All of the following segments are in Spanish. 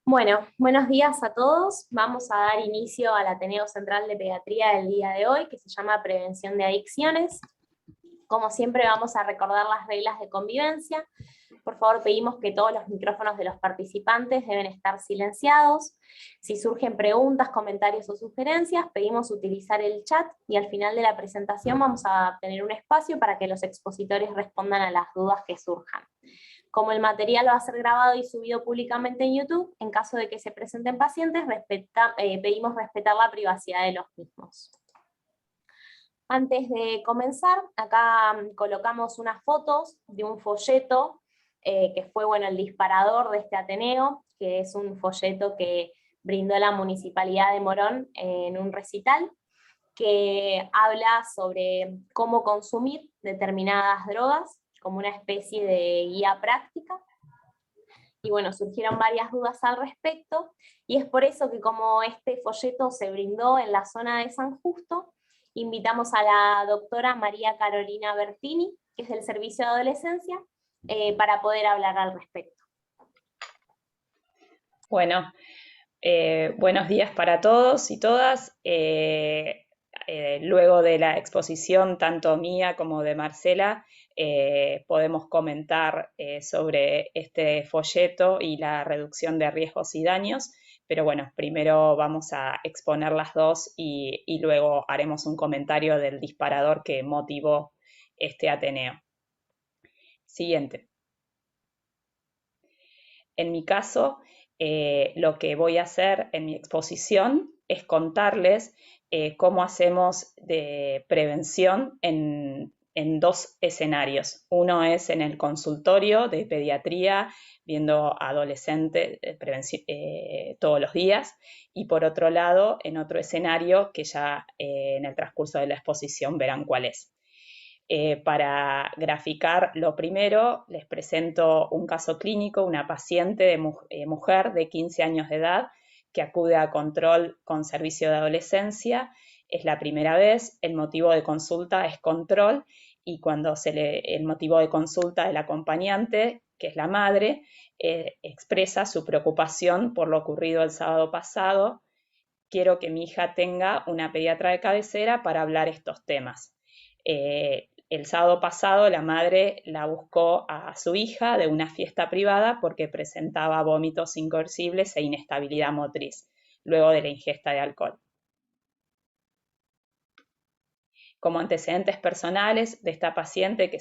Bueno, buenos días a todos. Vamos a dar inicio al Ateneo Central de Pediatría del día de hoy, que se llama Prevención de Adicciones. Como siempre, vamos a recordar las reglas de convivencia. Por favor, pedimos que todos los micrófonos de los participantes deben estar silenciados. Si surgen preguntas, comentarios o sugerencias, pedimos utilizar el chat y al final de la presentación vamos a tener un espacio para que los expositores respondan a las dudas que surjan. Como el material va a ser grabado y subido públicamente en YouTube, en caso de que se presenten pacientes, pedimos respetar la privacidad de los mismos. Antes de comenzar, acá colocamos unas fotos de un folleto que fue el disparador de este Ateneo, que es un folleto que brindó la Municipalidad de Morón en un recital, que habla sobre cómo consumir determinadas drogas, como una especie de guía práctica. Y surgieron varias dudas al respecto, y es por eso que como este folleto se brindó en la zona de San Justo, invitamos a la doctora María Carolina Bertini, que es del Servicio de Adolescencia, para poder hablar al respecto. Bueno, buenos días para todos y todas. Luego de la exposición, tanto mía como de Marcela, podemos comentar sobre este folleto y la reducción de riesgos y daños, pero bueno, primero vamos a exponer las dos y luego haremos un comentario del disparador que motivó este Ateneo. Siguiente. En mi caso, lo que voy a hacer en mi exposición es contarles cómo hacemos de prevención en dos escenarios. Uno es en el consultorio de pediatría, viendo adolescentes todos los días, y por otro lado, en otro escenario que ya en el transcurso de la exposición verán cuál es. Para graficar lo primero, les presento un caso clínico, una paciente de mujer de 15 años de edad que acude a control con servicio de adolescencia. Es la primera vez, el motivo de consulta es control, y cuando el motivo de consulta del acompañante, que es la madre, expresa su preocupación por lo ocurrido el sábado pasado. Quiero que mi hija tenga una pediatra de cabecera para hablar estos temas. El sábado pasado la madre la buscó a su hija de una fiesta privada porque presentaba vómitos incoercibles e inestabilidad motriz luego de la ingesta de alcohol. Como antecedentes personales de esta paciente que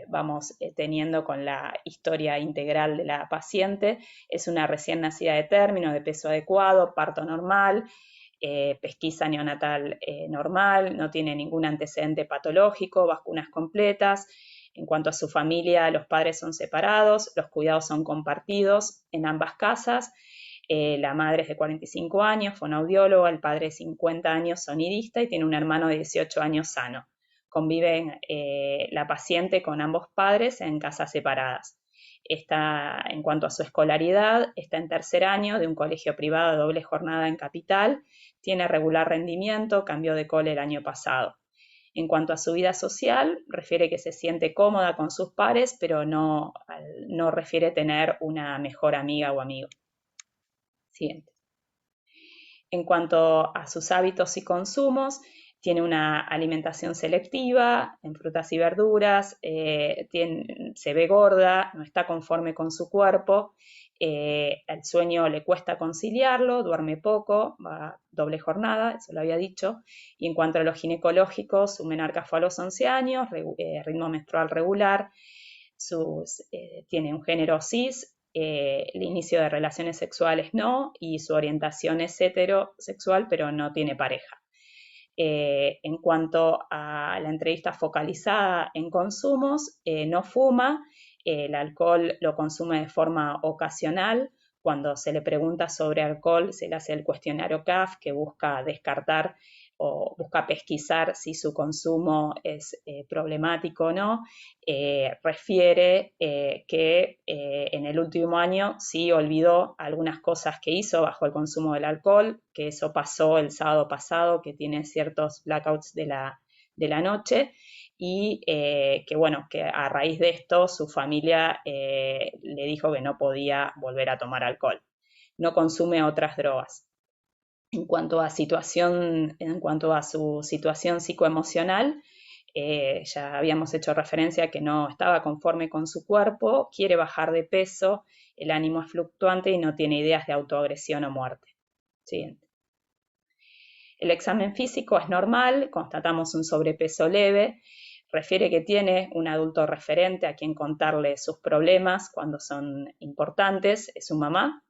vamos teniendo con la historia integral de la paciente, es una recién nacida de término, de peso adecuado, parto normal, pesquisa neonatal normal, no tiene ningún antecedente patológico, vacunas completas. En cuanto a su familia, los padres son separados, los cuidados son compartidos en ambas casas. La madre es de 45 años, fonoaudióloga, el padre de 50 años, sonidista, y tiene un hermano de 18 años sano. Conviven la paciente con ambos padres en casas separadas. En cuanto a su escolaridad, está en tercer año de un colegio privado de doble jornada en Capital, tiene regular rendimiento, cambió de cole el año pasado. En cuanto a su vida social, refiere que se siente cómoda con sus pares, pero no refiere tener una mejor amiga o amigo. Siguiente. En cuanto a sus hábitos y consumos, tiene una alimentación selectiva en frutas y verduras, se ve gorda, no está conforme con su cuerpo, el sueño le cuesta conciliarlo, duerme poco, va doble jornada, eso lo había dicho. Y en cuanto a lo ginecológico, su menarca fue a los 11 años, ritmo menstrual regular, tiene un género cis, el inicio de relaciones sexuales no, y su orientación es heterosexual, pero no tiene pareja. En cuanto a la entrevista focalizada en consumos, no fuma, el alcohol lo consume de forma ocasional. Cuando se le pregunta sobre alcohol, se le hace el cuestionario CAF, que busca descartar o busca pesquisar si su consumo es problemático o no. Refiere que en el último año sí olvidó algunas cosas que hizo bajo el consumo del alcohol, que eso pasó el sábado pasado, que tiene ciertos blackouts de la noche, y que a raíz de esto su familia le dijo que no podía volver a tomar alcohol. No consume otras drogas. En cuanto a su situación psicoemocional, ya habíamos hecho referencia a que no estaba conforme con su cuerpo, quiere bajar de peso, el ánimo es fluctuante y no tiene ideas de autoagresión o muerte. Siguiente. El examen físico es normal, constatamos un sobrepeso leve, refiere que tiene un adulto referente a quien contarle sus problemas cuando son importantes, es su mamá.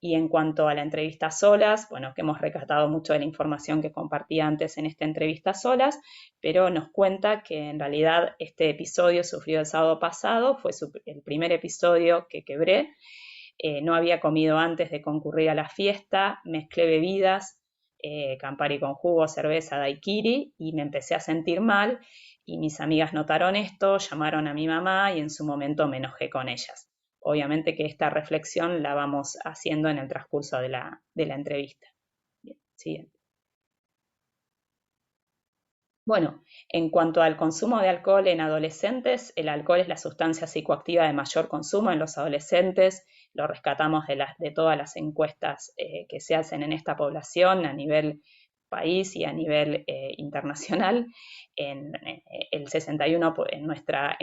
Y en cuanto a la entrevista solas, bueno, que hemos rescatado mucho de la información que compartí antes en esta entrevista solas, pero nos cuenta que en realidad este episodio sufrido el sábado pasado fue el primer episodio que quebré. No había comido antes de concurrir a la fiesta, mezclé bebidas, Campari con jugo, cerveza, daiquiri, y me empecé a sentir mal, y mis amigas notaron esto, llamaron a mi mamá y en su momento me enojé con ellas. Obviamente que esta reflexión la vamos haciendo en el transcurso de la entrevista. Bien, siguiente. Bueno, en cuanto al consumo de alcohol en adolescentes, el alcohol es la sustancia psicoactiva de mayor consumo en los adolescentes. Lo rescatamos de todas las encuestas que se hacen en esta población a nivel país y a nivel internacional. El 61 en nuestra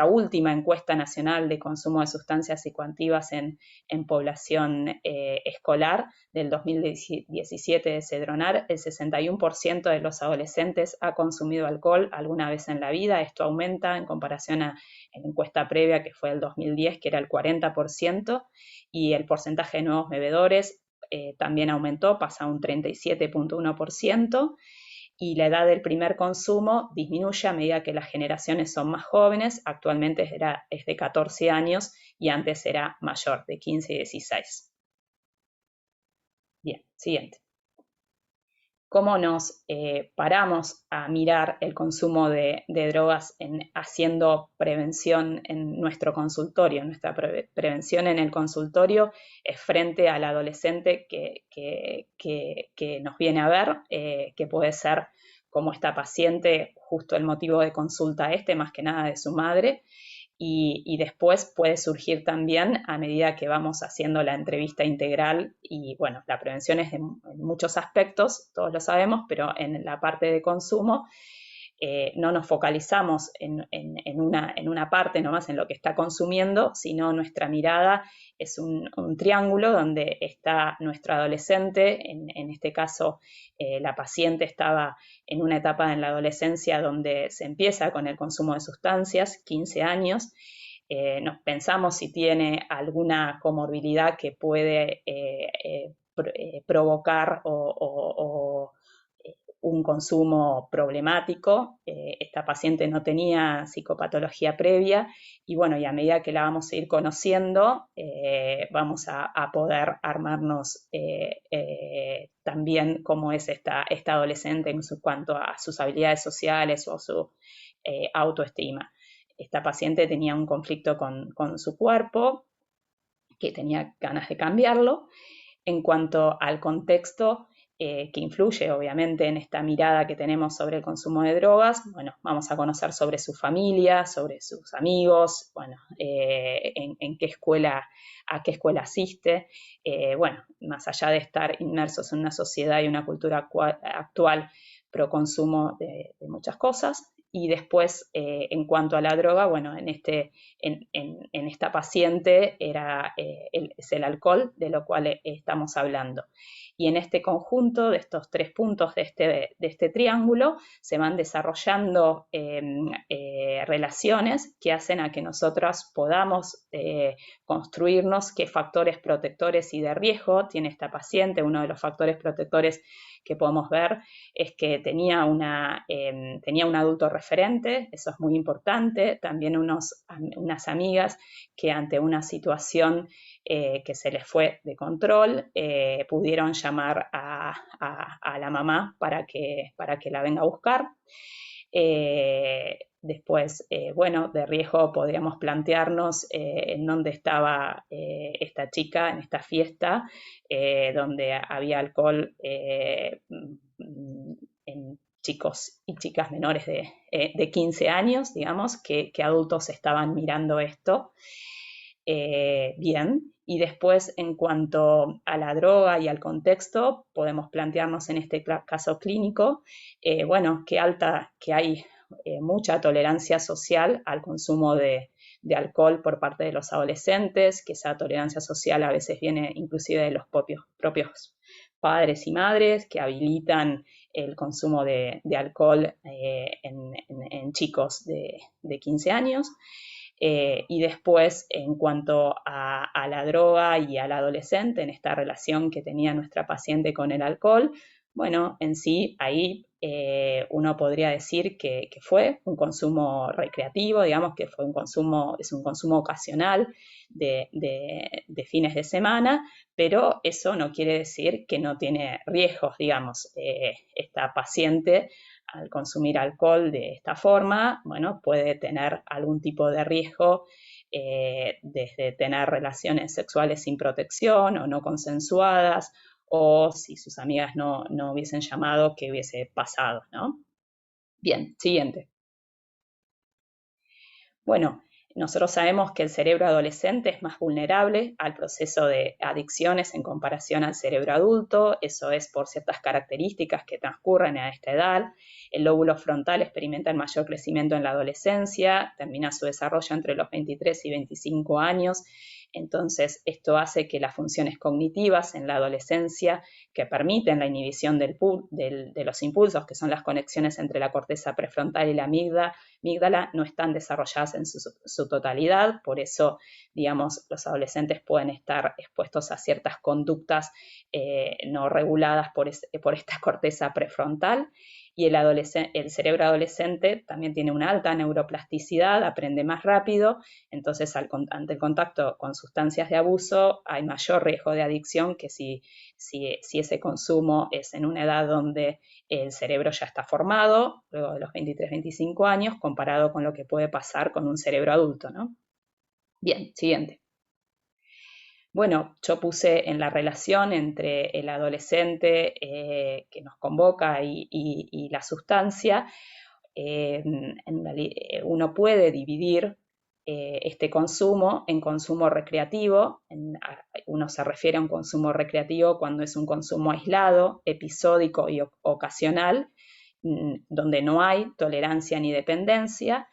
última encuesta nacional de consumo de sustancias psicoactivas en población escolar del 2017 de Cedronar, el 61% de los adolescentes ha consumido alcohol alguna vez en la vida. Esto aumenta en comparación a la encuesta previa que fue el 2010, que era el 40%, y el porcentaje de nuevos bebedores también aumentó, pasa a un 37.1%, y la edad del primer consumo disminuye a medida que las generaciones son más jóvenes. Actualmente es de 14 años y antes era mayor, de 15 y 16. Bien, siguiente. ¿Cómo nos paramos a mirar el consumo de drogas haciendo prevención en nuestro consultorio? Nuestra prevención en el consultorio es frente al adolescente que nos viene a ver, que puede ser como esta paciente, justo el motivo de consulta más que nada de su madre. Y después puede surgir también a medida que vamos haciendo la entrevista integral. Y bueno, la prevención es en muchos aspectos, todos lo sabemos, pero en la parte de consumo no nos focalizamos en una parte nomás, en lo que está consumiendo, sino nuestra mirada es un triángulo donde está nuestro adolescente. En este caso, la paciente estaba en una etapa en la adolescencia donde se empieza con el consumo de sustancias, 15 años. Nos pensamos si tiene alguna comorbilidad que puede provocar un consumo problemático. Esta paciente no tenía psicopatología previa y bueno, y a medida que la vamos a ir conociendo, vamos a poder armarnos también cómo es esta adolescente en cuanto a sus habilidades sociales o su autoestima. Esta paciente tenía un conflicto con su cuerpo, que tenía ganas de cambiarlo. En cuanto al contexto que influye obviamente en esta mirada que tenemos sobre el consumo de drogas, bueno, vamos a conocer sobre su familia, sobre sus amigos, bueno, a qué escuela asiste. Bueno, más allá de estar inmersos en una sociedad y una cultura actual pro consumo de muchas cosas. Y después, en cuanto a la droga, bueno, en esta paciente es el alcohol de lo cual estamos hablando. Y en este conjunto de estos 3 puntos de este triángulo se van desarrollando relaciones que hacen a que nosotros podamos construirnos qué factores protectores y de riesgo tiene esta paciente. Uno de los factores protectores que podemos ver es que tenía un adulto referente, eso es muy importante. También unas amigas que ante una situación que se les fue de control, pudieron llamar a la mamá para que la venga a buscar. Después, bueno, de riesgo podríamos plantearnos en dónde estaba esta chica en esta fiesta, donde había alcohol en chicos y chicas menores de 15 años, digamos, que adultos estaban mirando esto. Bien, y después en cuanto a la droga y al contexto, podemos plantearnos en este caso clínico, bueno, que hay mucha tolerancia social al consumo de alcohol por parte de los adolescentes, que esa tolerancia social a veces viene inclusive de los propios padres y madres que habilitan el consumo de alcohol en chicos de 15 años. Y después, en cuanto a la droga y al adolescente, en esta relación que tenía nuestra paciente con el alcohol, bueno, en sí, ahí uno podría decir que fue un consumo recreativo, digamos que es un consumo ocasional de fines de semana, pero eso no quiere decir que no tiene riesgos, digamos. Esta paciente, al consumir alcohol de esta forma, bueno, puede tener algún tipo de riesgo, desde tener relaciones sexuales sin protección o no consensuadas, o si sus amigas no hubiesen llamado, ¿qué hubiese pasado, no? Bien, siguiente. Bueno, nosotros sabemos que el cerebro adolescente es más vulnerable al proceso de adicciones en comparación al cerebro adulto. Eso es por ciertas características que transcurren a esta edad. El lóbulo frontal experimenta el mayor crecimiento en la adolescencia, termina su desarrollo entre los 23 y 25 años. Entonces, esto hace que las funciones cognitivas en la adolescencia, que permiten la inhibición de los impulsos, que son las conexiones entre la corteza prefrontal y la amígdala, no están desarrolladas en su totalidad. Por eso, digamos, los adolescentes pueden estar expuestos a ciertas conductas no reguladas por esta corteza prefrontal. Y el cerebro adolescente también tiene una alta neuroplasticidad, aprende más rápido, entonces ante el contacto con sustancias de abuso hay mayor riesgo de adicción que si ese consumo es en una edad donde el cerebro ya está formado, luego de los 23-25 años, comparado con lo que puede pasar con un cerebro adulto, ¿no? Bien, siguiente. Bueno, yo puse en la relación entre el adolescente que nos convoca y la sustancia. Uno puede dividir este consumo en consumo recreativo. Uno se refiere a un consumo recreativo cuando es un consumo aislado, episódico y ocasional, donde no hay tolerancia ni dependencia.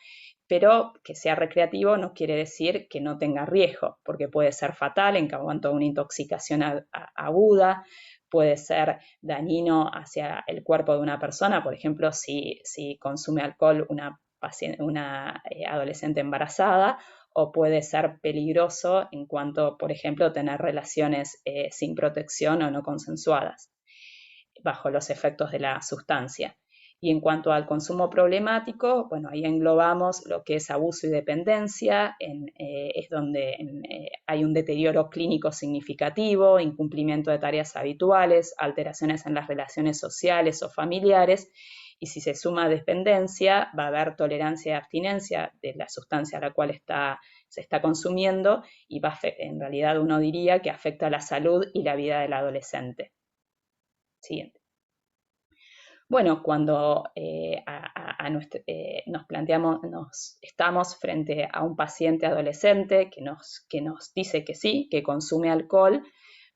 Pero que sea recreativo no quiere decir que no tenga riesgo, porque puede ser fatal en cuanto a una intoxicación aguda, puede ser dañino hacia el cuerpo de una persona, por ejemplo, si consume alcohol una adolescente embarazada, o puede ser peligroso en cuanto, por ejemplo, tener relaciones sin protección o no consensuadas, bajo los efectos de la sustancia. Y en cuanto al consumo problemático, bueno, ahí englobamos lo que es abuso y dependencia, es donde hay un deterioro clínico significativo, incumplimiento de tareas habituales, alteraciones en las relaciones sociales o familiares, y si se suma dependencia, va a haber tolerancia y abstinencia de la sustancia a la cual se está consumiendo, y en realidad uno diría que afecta a la salud y la vida del adolescente. Siguiente. Bueno, cuando estamos frente a un paciente adolescente que nos dice que sí, que consume alcohol,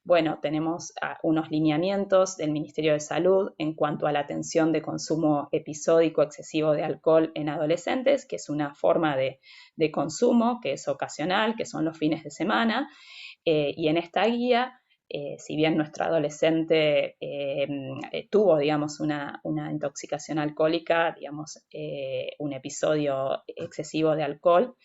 bueno, tenemos unos lineamientos del Ministerio de Salud en cuanto a la atención de consumo episódico excesivo de alcohol en adolescentes, que es una forma de consumo que es ocasional, que son los fines de semana, y en esta guía, si bien nuestro adolescente tuvo, digamos, una intoxicación alcohólica, digamos, un episodio excesivo de alcohol,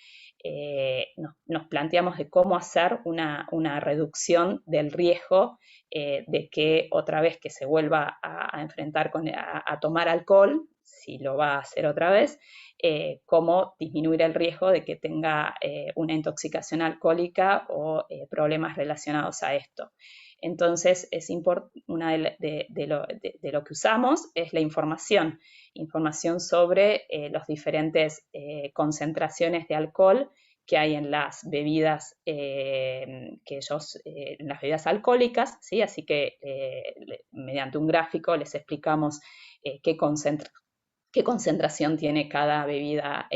nos planteamos de cómo hacer una reducción del riesgo de que otra vez que se vuelva a enfrentar a tomar alcohol, si lo va a hacer otra vez, cómo disminuir el riesgo de que tenga una intoxicación alcohólica o problemas relacionados a esto. Entonces, una de lo que usamos es la información sobre las diferentes concentraciones de alcohol que hay en las bebidas en las bebidas alcohólicas, ¿sí? Así que mediante un gráfico les explicamos qué qué concentración tiene cada bebida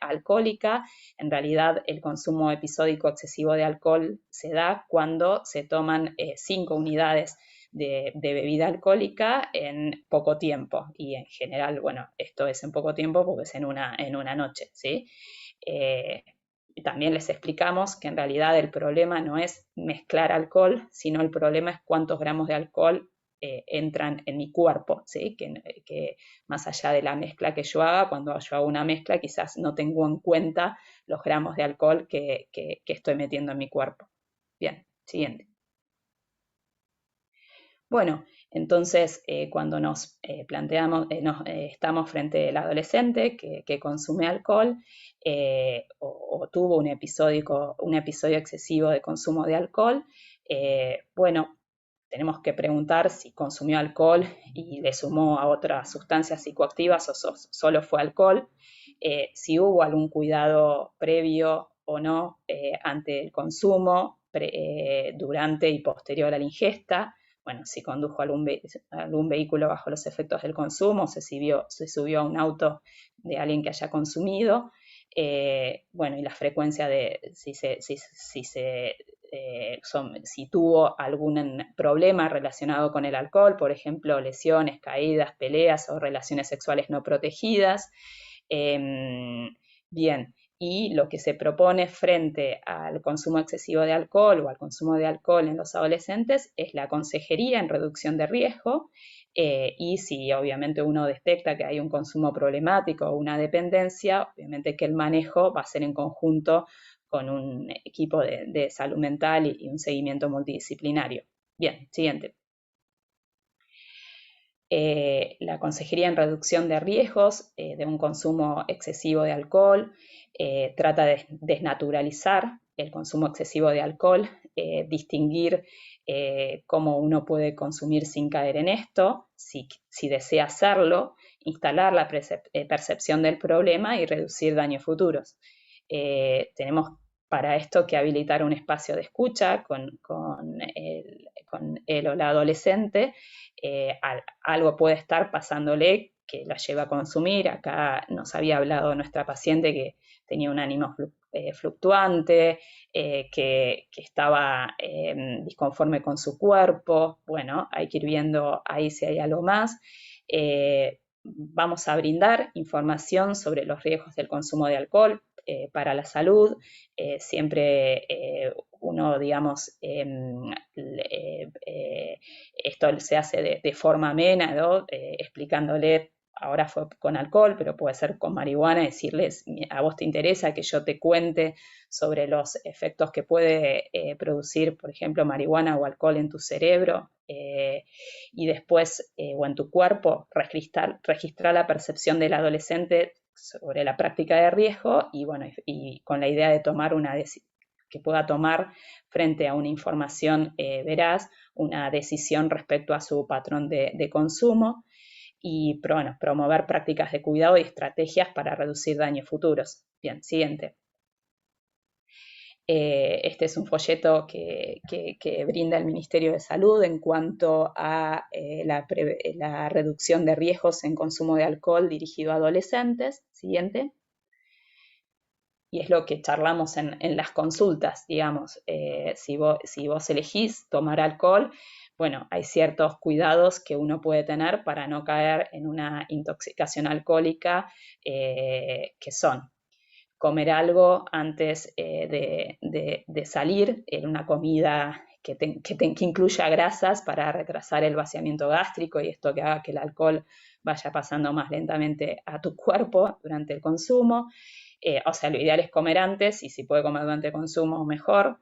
alcohólica. En realidad, el consumo episódico excesivo de alcohol se da cuando se toman 5 unidades de bebida alcohólica en poco tiempo. Y en general, bueno, esto es en poco tiempo porque es en una noche, ¿sí? También les explicamos que en realidad el problema no es mezclar alcohol, sino el problema es cuántos gramos de alcohol entran en mi cuerpo, ¿sí? Que más allá de la mezcla que yo haga, cuando yo hago una mezcla quizás no tengo en cuenta los gramos de alcohol que estoy metiendo en mi cuerpo. Bien, siguiente. Bueno, entonces cuando nos planteamos, estamos frente al adolescente que consume alcohol o tuvo un episodio excesivo de consumo de alcohol, bueno, tenemos que preguntar si consumió alcohol y le sumó a otras sustancias psicoactivas o solo fue alcohol, si hubo algún cuidado previo o no ante el consumo, durante y posterior a la ingesta. Bueno, si condujo algún vehículo bajo los efectos del consumo, se subió a un auto de alguien que haya consumido, bueno, y la frecuencia de si tuvo algún problema relacionado con el alcohol, por ejemplo, lesiones, caídas, peleas o relaciones sexuales no protegidas. Bien, y lo que se propone frente al consumo excesivo de alcohol o al consumo de alcohol en los adolescentes es la consejería en reducción de riesgo, y si obviamente uno detecta que hay un consumo problemático o una dependencia, obviamente que el manejo va a ser en conjunto con un equipo de salud mental y un seguimiento multidisciplinario. Bien, siguiente. La consejería en reducción de riesgos de un consumo excesivo de alcohol trata de desnaturalizar el consumo excesivo de alcohol, distinguir cómo uno puede consumir sin caer en esto, si desea hacerlo, instalar la percepción del problema y reducir daños futuros. Tenemos para esto que habilitar un espacio de escucha con el o la adolescente. Algo puede estar pasándole que la lleva a consumir. Acá nos había hablado nuestra paciente que tenía un ánimo fluctuante, que estaba disconforme con su cuerpo. Bueno, hay que ir viendo ahí si hay algo más. Vamos a brindar información sobre los riesgos del consumo de alcohol para la salud. Siempre uno, digamos, esto se hace de forma amena, ¿no? Explicándole, ahora fue con alcohol, pero puede ser con marihuana, decirles, a vos te interesa que yo te cuente sobre los efectos que puede producir, por ejemplo, marihuana o alcohol en tu cerebro, y después, o en tu cuerpo, registrar la percepción del adolescente sobre la práctica de riesgo y, bueno, y con la idea de tomar una decisión que pueda tomar frente a una información veraz, una decisión respecto a su patrón de consumo y, bueno, promover prácticas de cuidado y estrategias para reducir daños futuros. Bien, siguiente. Este es un folleto que brinda el Ministerio de Salud en cuanto a la reducción de riesgos en consumo de alcohol dirigido a adolescentes. Siguiente. Y es lo que charlamos en las consultas, digamos. Si vos elegís tomar alcohol, bueno, hay ciertos cuidados que uno puede tener para no caer en una intoxicación alcohólica, que son comer algo antes de salir, en una comida que incluya grasas para retrasar el vaciamiento gástrico y esto que haga que el alcohol vaya pasando más lentamente a tu cuerpo durante el consumo. O sea, lo ideal es comer antes y si puede comer durante el consumo, mejor.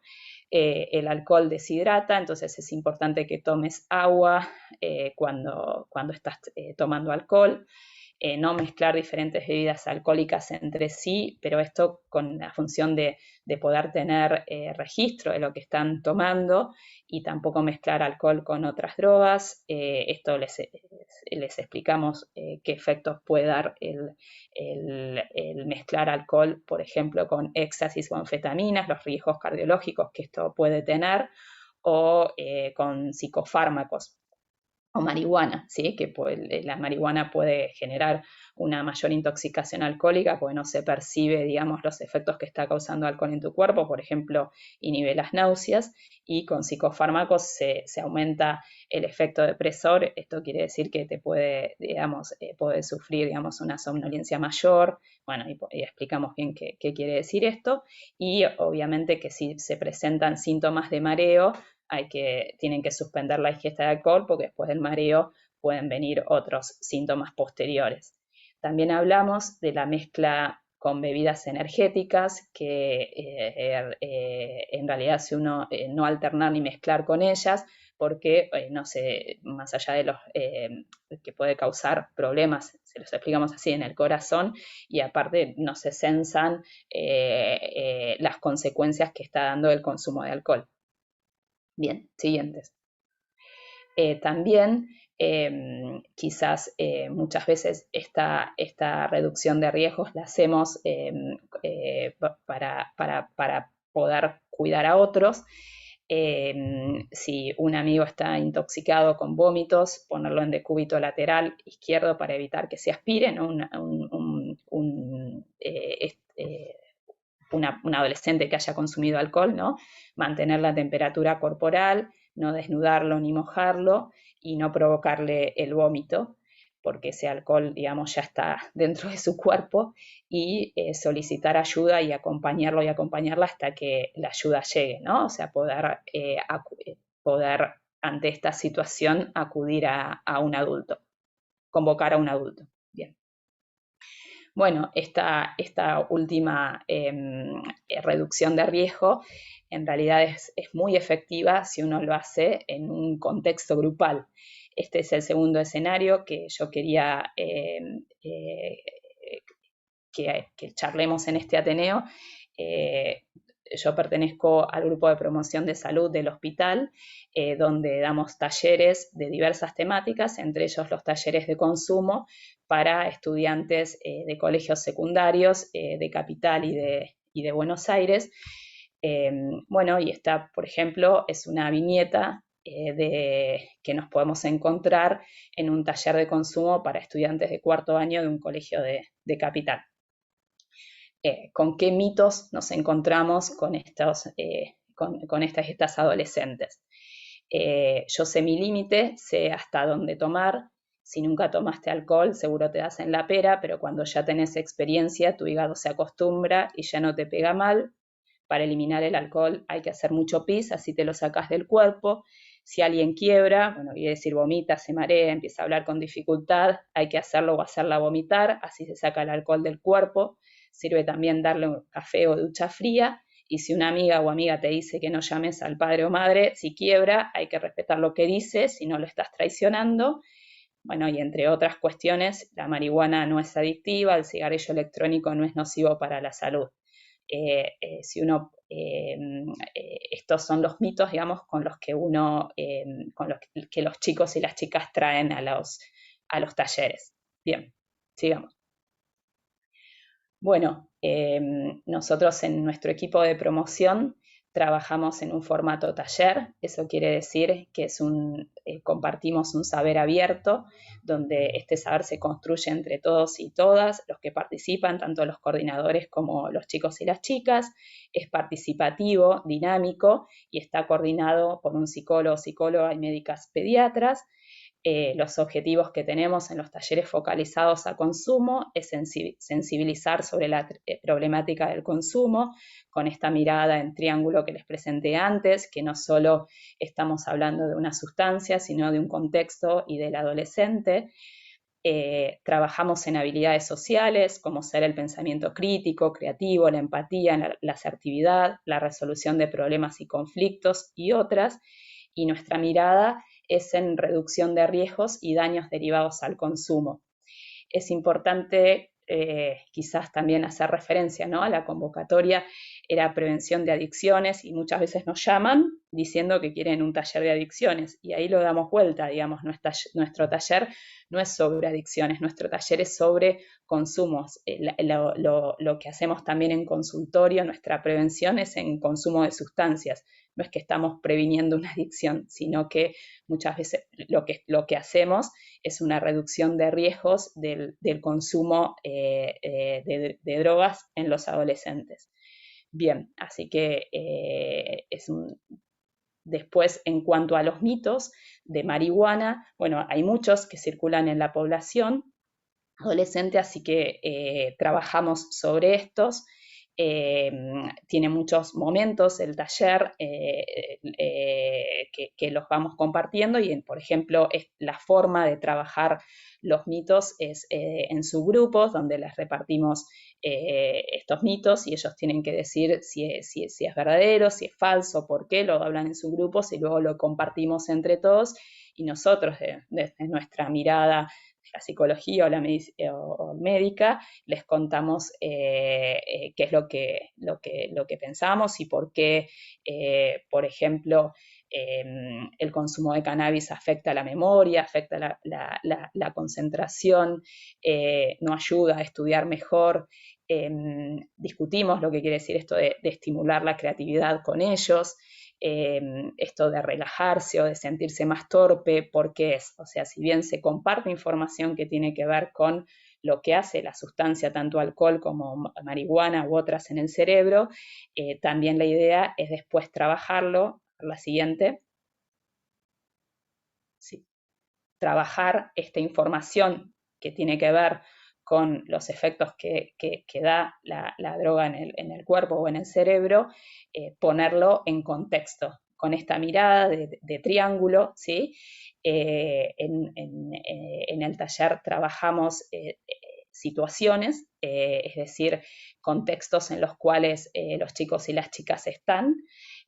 El alcohol deshidrata, entonces es importante que tomes agua cuando estás tomando alcohol. No mezclar diferentes bebidas alcohólicas entre sí, pero esto con la función de poder tener registro de lo que están tomando y tampoco mezclar alcohol con otras drogas. Esto les explicamos qué efectos puede dar el mezclar alcohol, por ejemplo, con éxtasis o anfetaminas, los riesgos cardiológicos que esto puede tener, o con psicofármacos. o marihuana, ¿sí? Que la marihuana puede generar una mayor intoxicación alcohólica porque no se percibe, digamos, los efectos que está causando alcohol en tu cuerpo, por ejemplo, inhibe las náuseas, y con psicofármacos se aumenta el efecto depresor. Esto quiere decir que te puede, digamos, puedes sufrir, digamos, una somnolencia mayor. Bueno, y explicamos bien qué quiere decir esto, y obviamente que si se presentan síntomas de mareo, tienen que suspender la ingesta de alcohol porque después del mareo pueden venir otros síntomas posteriores. También hablamos de la mezcla con bebidas energéticas, que en realidad si uno no alternar ni mezclar con ellas, porque, no sé, más allá de los que puede causar problemas, se los explicamos así, en el corazón, y aparte no se censan las consecuencias que está dando el consumo de alcohol. Bien, siguientes. También quizás muchas veces esta reducción de riesgos la hacemos para poder cuidar a otros. Si un amigo está intoxicado con vómitos, ponerlo en decúbito lateral izquierdo para evitar que se aspire, ¿no? Un adolescente que haya consumido alcohol, ¿no? Mantener la temperatura corporal, no desnudarlo ni mojarlo y no provocarle el vómito, porque ese alcohol, digamos, ya está dentro de su cuerpo, y solicitar ayuda y acompañarlo y acompañarla hasta que la ayuda llegue, ¿no? O sea, poder ante esta situación acudir a un adulto, convocar a un adulto. Bien. Bueno, esta última reducción de riesgo en realidad es muy efectiva si uno lo hace en un contexto grupal. Este es el segundo escenario que yo quería que charlemos en este Ateneo. Yo pertenezco al grupo de promoción de salud del hospital, donde damos talleres de diversas temáticas, entre ellos los talleres de consumo para estudiantes de colegios secundarios de Capital y de Buenos Aires. Bueno, y esta, por ejemplo, es una viñeta que nos podemos encontrar en un taller de consumo para estudiantes de cuarto año de un colegio de Capital. ¿Con qué mitos nos encontramos con estas adolescentes? Yo sé mi límite, sé hasta dónde tomar. Si nunca tomaste alcohol, seguro te das en la pera, pero cuando ya tenés experiencia, tu hígado se acostumbra y ya no te pega mal. Para eliminar el alcohol hay que hacer mucho pis, así te lo sacás del cuerpo. Si alguien quiebra, bueno, quiere decir vomita, se marea, empieza a hablar con dificultad, hay que hacerlo o hacerla vomitar, así se saca el alcohol del cuerpo. Sirve también darle un café o ducha fría, y si una amiga o amiga te dice que no llames al padre o madre, si quiebra, hay que respetar lo que dice, si no lo estás traicionando. Bueno, y entre otras cuestiones, la marihuana no es adictiva, el cigarrillo electrónico no es nocivo para la salud. Estos son los mitos, digamos, con los que los chicos y las chicas traen a los talleres. Bien, sigamos. Bueno, nosotros en nuestro equipo de promoción trabajamos en un formato taller. Eso quiere decir que compartimos un saber abierto, donde este saber se construye entre todos y todas los que participan, tanto los coordinadores como los chicos y las chicas. Es participativo, dinámico, y está coordinado por un psicólogo, psicóloga y médicas pediatras. Los objetivos que tenemos en los talleres focalizados a consumo es sensibilizar sobre la problemática del consumo, con esta mirada en triángulo que les presenté antes, que no solo estamos hablando de una sustancia, sino de un contexto y del adolescente. Trabajamos en habilidades sociales, como ser el pensamiento crítico, creativo, la empatía, la asertividad, la resolución de problemas y conflictos y otras, y nuestra mirada es en reducción de riesgos y daños derivados al consumo. Es importante quizás también hacer referencia, ¿no?, a la convocatoria era prevención de adicciones, y muchas veces nos llaman diciendo que quieren un taller de adicciones, y ahí lo damos vuelta, digamos, nuestro taller no es sobre adicciones, nuestro taller es sobre consumos. Lo que hacemos también en consultorio, nuestra prevención es en consumo de sustancias. No es que estamos previniendo una adicción, sino que muchas veces lo que hacemos es una reducción de riesgos del consumo de drogas en los adolescentes. Bien, así que Después, en cuanto a los mitos de marihuana, bueno, hay muchos que circulan en la población adolescente, así que trabajamos sobre estos. Tiene muchos momentos el taller que los vamos compartiendo, y por ejemplo la forma de trabajar los mitos es en subgrupos donde les repartimos estos mitos, y ellos tienen que decir si es verdadero, si es falso, por qué, lo hablan en subgrupos y luego lo compartimos entre todos, y nosotros desde nuestra mirada, la psicología o médica, les contamos qué es lo que pensamos y por qué, por ejemplo, el consumo de cannabis afecta la memoria, afecta la concentración, no ayuda a estudiar mejor. Discutimos lo que quiere decir esto de estimular la creatividad con ellos. Esto de relajarse o de sentirse más torpe, ¿por qué es? O sea, si bien se comparte información que tiene que ver con lo que hace la sustancia, tanto alcohol como marihuana u otras en el cerebro, también la idea es después trabajarlo, la siguiente, sí, trabajar esta información que tiene que ver con los efectos que da la droga en el cuerpo o en el cerebro, ponerlo en contexto, con esta mirada de triángulo, ¿sí? En el taller trabajamos situaciones, es decir, contextos en los cuales los chicos y las chicas están,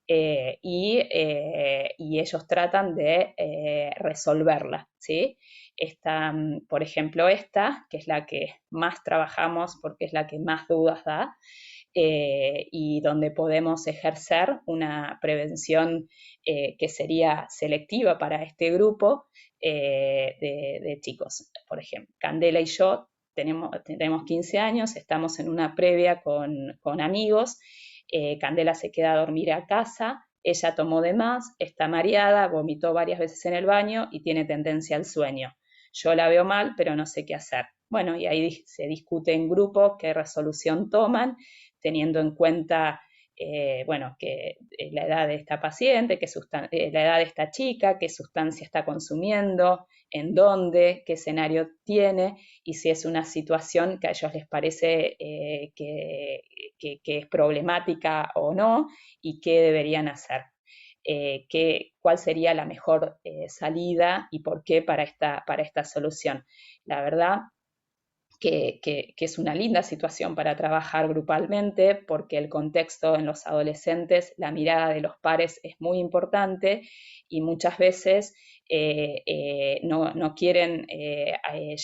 y ellos tratan de resolverla, ¿sí? Por ejemplo, que es la que más trabajamos porque es la que más dudas da, y donde podemos ejercer una prevención que sería selectiva para este grupo de chicos. Por ejemplo, Candela y yo tenemos 15 años, estamos en una previa con amigos. Candela se queda a dormir a casa, ella tomó de más, está mareada, vomitó varias veces en el baño y tiene tendencia al sueño. Yo la veo mal, pero no sé qué hacer. Bueno, y ahí se discute en grupo qué resolución toman, teniendo en cuenta que la edad de esta paciente, la edad de esta chica, qué sustancia está consumiendo, en dónde, qué escenario tiene, y si es una situación que a ellos les parece que es problemática o no, y qué deberían hacer. Cuál sería la mejor salida y por qué para esta solución. La verdad que es una linda situación para trabajar grupalmente, porque el contexto en los adolescentes, la mirada de los pares es muy importante, y muchas veces no quieren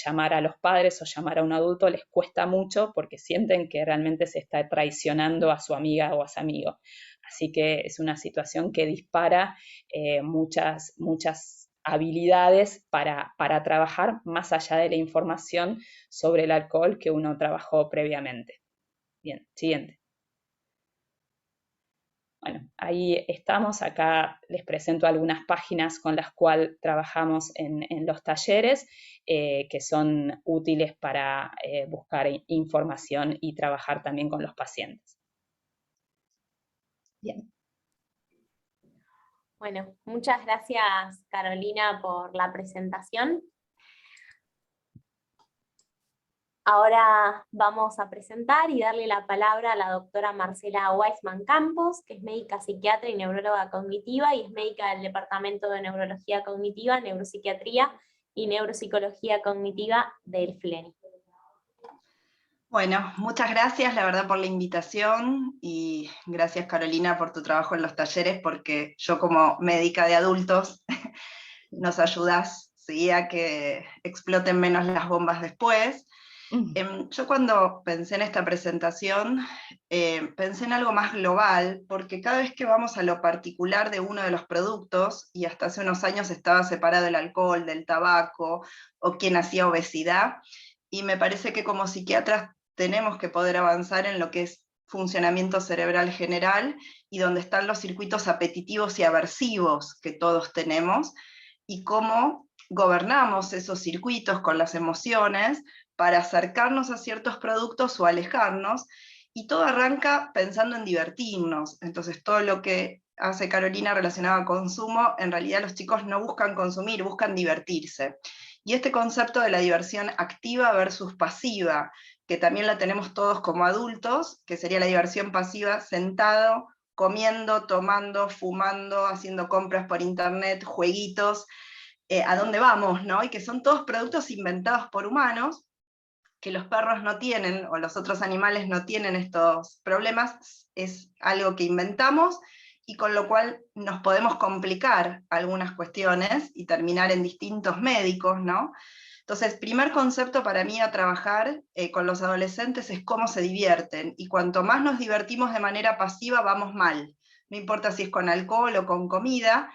llamar a los padres o llamar a un adulto, les cuesta mucho porque sienten que realmente se está traicionando a su amiga o a su amigo. Así que es una situación que dispara muchas habilidades para trabajar más allá de la información sobre el alcohol que uno trabajó previamente. Bien, siguiente. Bueno, ahí estamos. Acá les presento algunas páginas con las cuales trabajamos en los talleres, que son útiles para buscar información y trabajar también con los pacientes. Bien. Bueno, muchas gracias, Carolina, por la presentación. Ahora vamos a presentar y darle la palabra a la doctora Marcela Weisman Campos, que es médica psiquiatra y neuróloga cognitiva, y es médica del Departamento de Neurología Cognitiva, Neuropsiquiatría y Neuropsicología Cognitiva del FLENI. Bueno, muchas gracias, la verdad, por la invitación, y gracias, Carolina, por tu trabajo en los talleres, porque yo como médica de adultos nos ayudas, ¿sí?, a que exploten menos las bombas después. Yo cuando pensé en esta presentación, pensé en algo más global, porque cada vez que vamos a lo particular de uno de los productos, y hasta hace unos años estaba separado el alcohol del tabaco, o quien hacía obesidad, y me parece que como psiquiatras tenemos que poder avanzar en lo que es funcionamiento cerebral general, y donde están los circuitos apetitivos y aversivos que todos tenemos, y cómo gobernamos esos circuitos con las emociones, para acercarnos a ciertos productos o alejarnos, y todo arranca pensando en divertirnos. Entonces todo lo que hace Carolina relacionado a consumo, en realidad los chicos no buscan consumir, buscan divertirse. Y este concepto de la diversión activa versus pasiva, que también la tenemos todos como adultos, que sería la diversión pasiva sentado, comiendo, tomando, fumando, haciendo compras por internet, jueguitos, a dónde vamos, ¿no? Y que son todos productos inventados por humanos, que los perros no tienen, o los otros animales no tienen estos problemas, es algo que inventamos, y con lo cual nos podemos complicar algunas cuestiones y terminar en distintos médicos, ¿no? Entonces, primer concepto para mí a trabajar con los adolescentes es cómo se divierten, y cuanto más nos divertimos de manera pasiva, vamos mal, no importa si es con alcohol o con comida,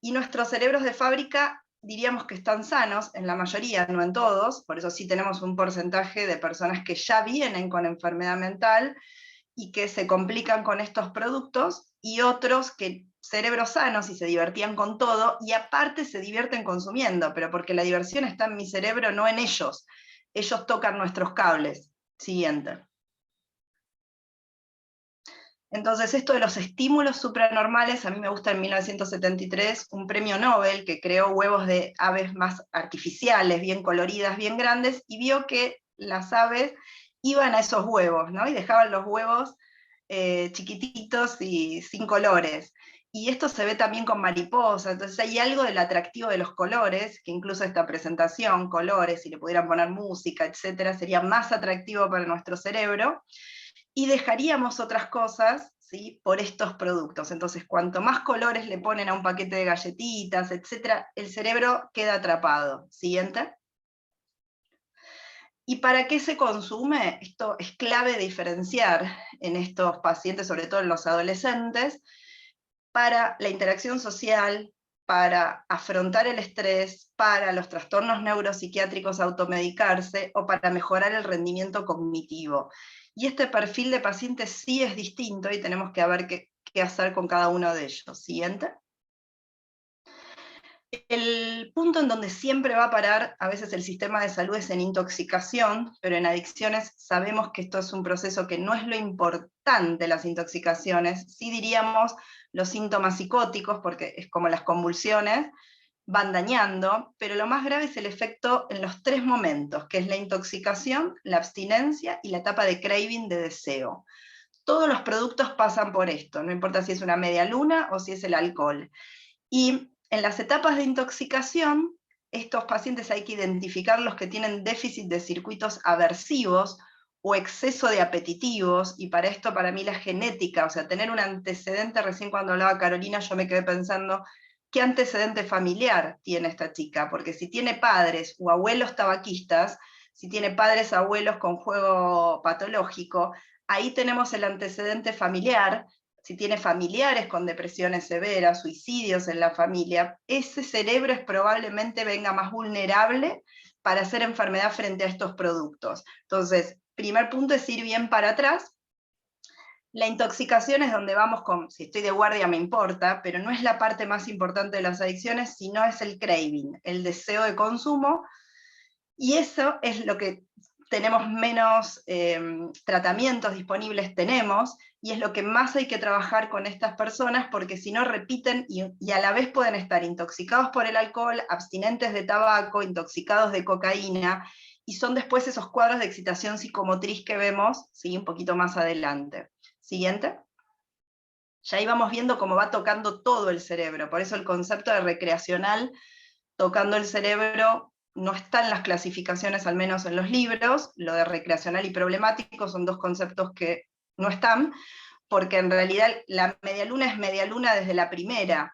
y nuestros cerebros de fábrica diríamos que están sanos, en la mayoría, no en todos, por eso sí tenemos un porcentaje de personas que ya vienen con enfermedad mental y que se complican con estos productos, y otros que cerebros sanos y se divertían con todo, y aparte se divierten consumiendo, pero porque la diversión está en mi cerebro, no en ellos. Ellos tocan nuestros cables. Siguiente. Entonces, esto de los estímulos supranormales, a mí me gusta en 1973 un premio Nobel que creó huevos de aves más artificiales, bien coloridas, bien grandes, y vio que las aves iban a esos huevos, ¿no? Y dejaban los huevos chiquititos y sin colores. Y esto se ve también con mariposas, entonces hay algo del atractivo de los colores, que incluso esta presentación, colores, si le pudieran poner música, etcétera, sería más atractivo para nuestro cerebro, y dejaríamos otras cosas, ¿sí?, por estos productos. Entonces, cuanto más colores le ponen a un paquete de galletitas, etcétera, el cerebro queda atrapado. Siguiente. ¿Y para qué se consume? Esto es clave diferenciar en estos pacientes, sobre todo en los adolescentes, para la interacción social, para afrontar el estrés, para los trastornos neuropsiquiátricos automedicarse, o para mejorar el rendimiento cognitivo. Y este perfil de pacientes sí es distinto, y tenemos que ver qué hacer con cada uno de ellos. Siguiente. El punto en donde siempre va a parar a veces el sistema de salud es en intoxicación, pero en adicciones sabemos que esto es un proceso que no es lo importante, las intoxicaciones, sí diríamos los síntomas psicóticos, porque es como las convulsiones, van dañando, pero lo más grave es el efecto en los tres momentos, que es la intoxicación, la abstinencia y la etapa de craving, de deseo. Todos los productos pasan por esto, no importa si es una media luna o si es el alcohol. Y en las etapas de intoxicación, estos pacientes hay que identificar los que tienen déficit de circuitos aversivos o exceso de apetitivos, y para esto, para mí, la genética, o sea, tener un antecedente, recién cuando hablaba Carolina, yo me quedé pensando, ¿qué antecedente familiar tiene esta chica? Porque si tiene padres o abuelos tabaquistas, si tiene padres, abuelos con juego patológico, ahí tenemos el antecedente familiar. Si tiene familiares con depresiones severas, suicidios en la familia, ese cerebro probablemente venga más vulnerable para hacer enfermedad frente a estos productos. Entonces, primer punto es ir bien para atrás. La intoxicación es donde vamos con, si estoy de guardia me importa, pero no es la parte más importante de las adicciones, sino es el craving, el deseo de consumo, y eso es lo que tenemos menos tratamientos disponibles tenemos, y es lo que más hay que trabajar con estas personas, porque si no repiten y a la vez pueden estar intoxicados por el alcohol, abstinentes de tabaco, intoxicados de cocaína, y son después esos cuadros de excitación psicomotriz que vemos, ¿sí?, un poquito más adelante. Siguiente. Ya íbamos viendo cómo va tocando todo el cerebro, por eso el concepto de recreacional, tocando el cerebro, no está en las clasificaciones, al menos en los libros. Lo de recreacional y problemático son dos conceptos que no están, porque en realidad la medialuna es medialuna desde la primera,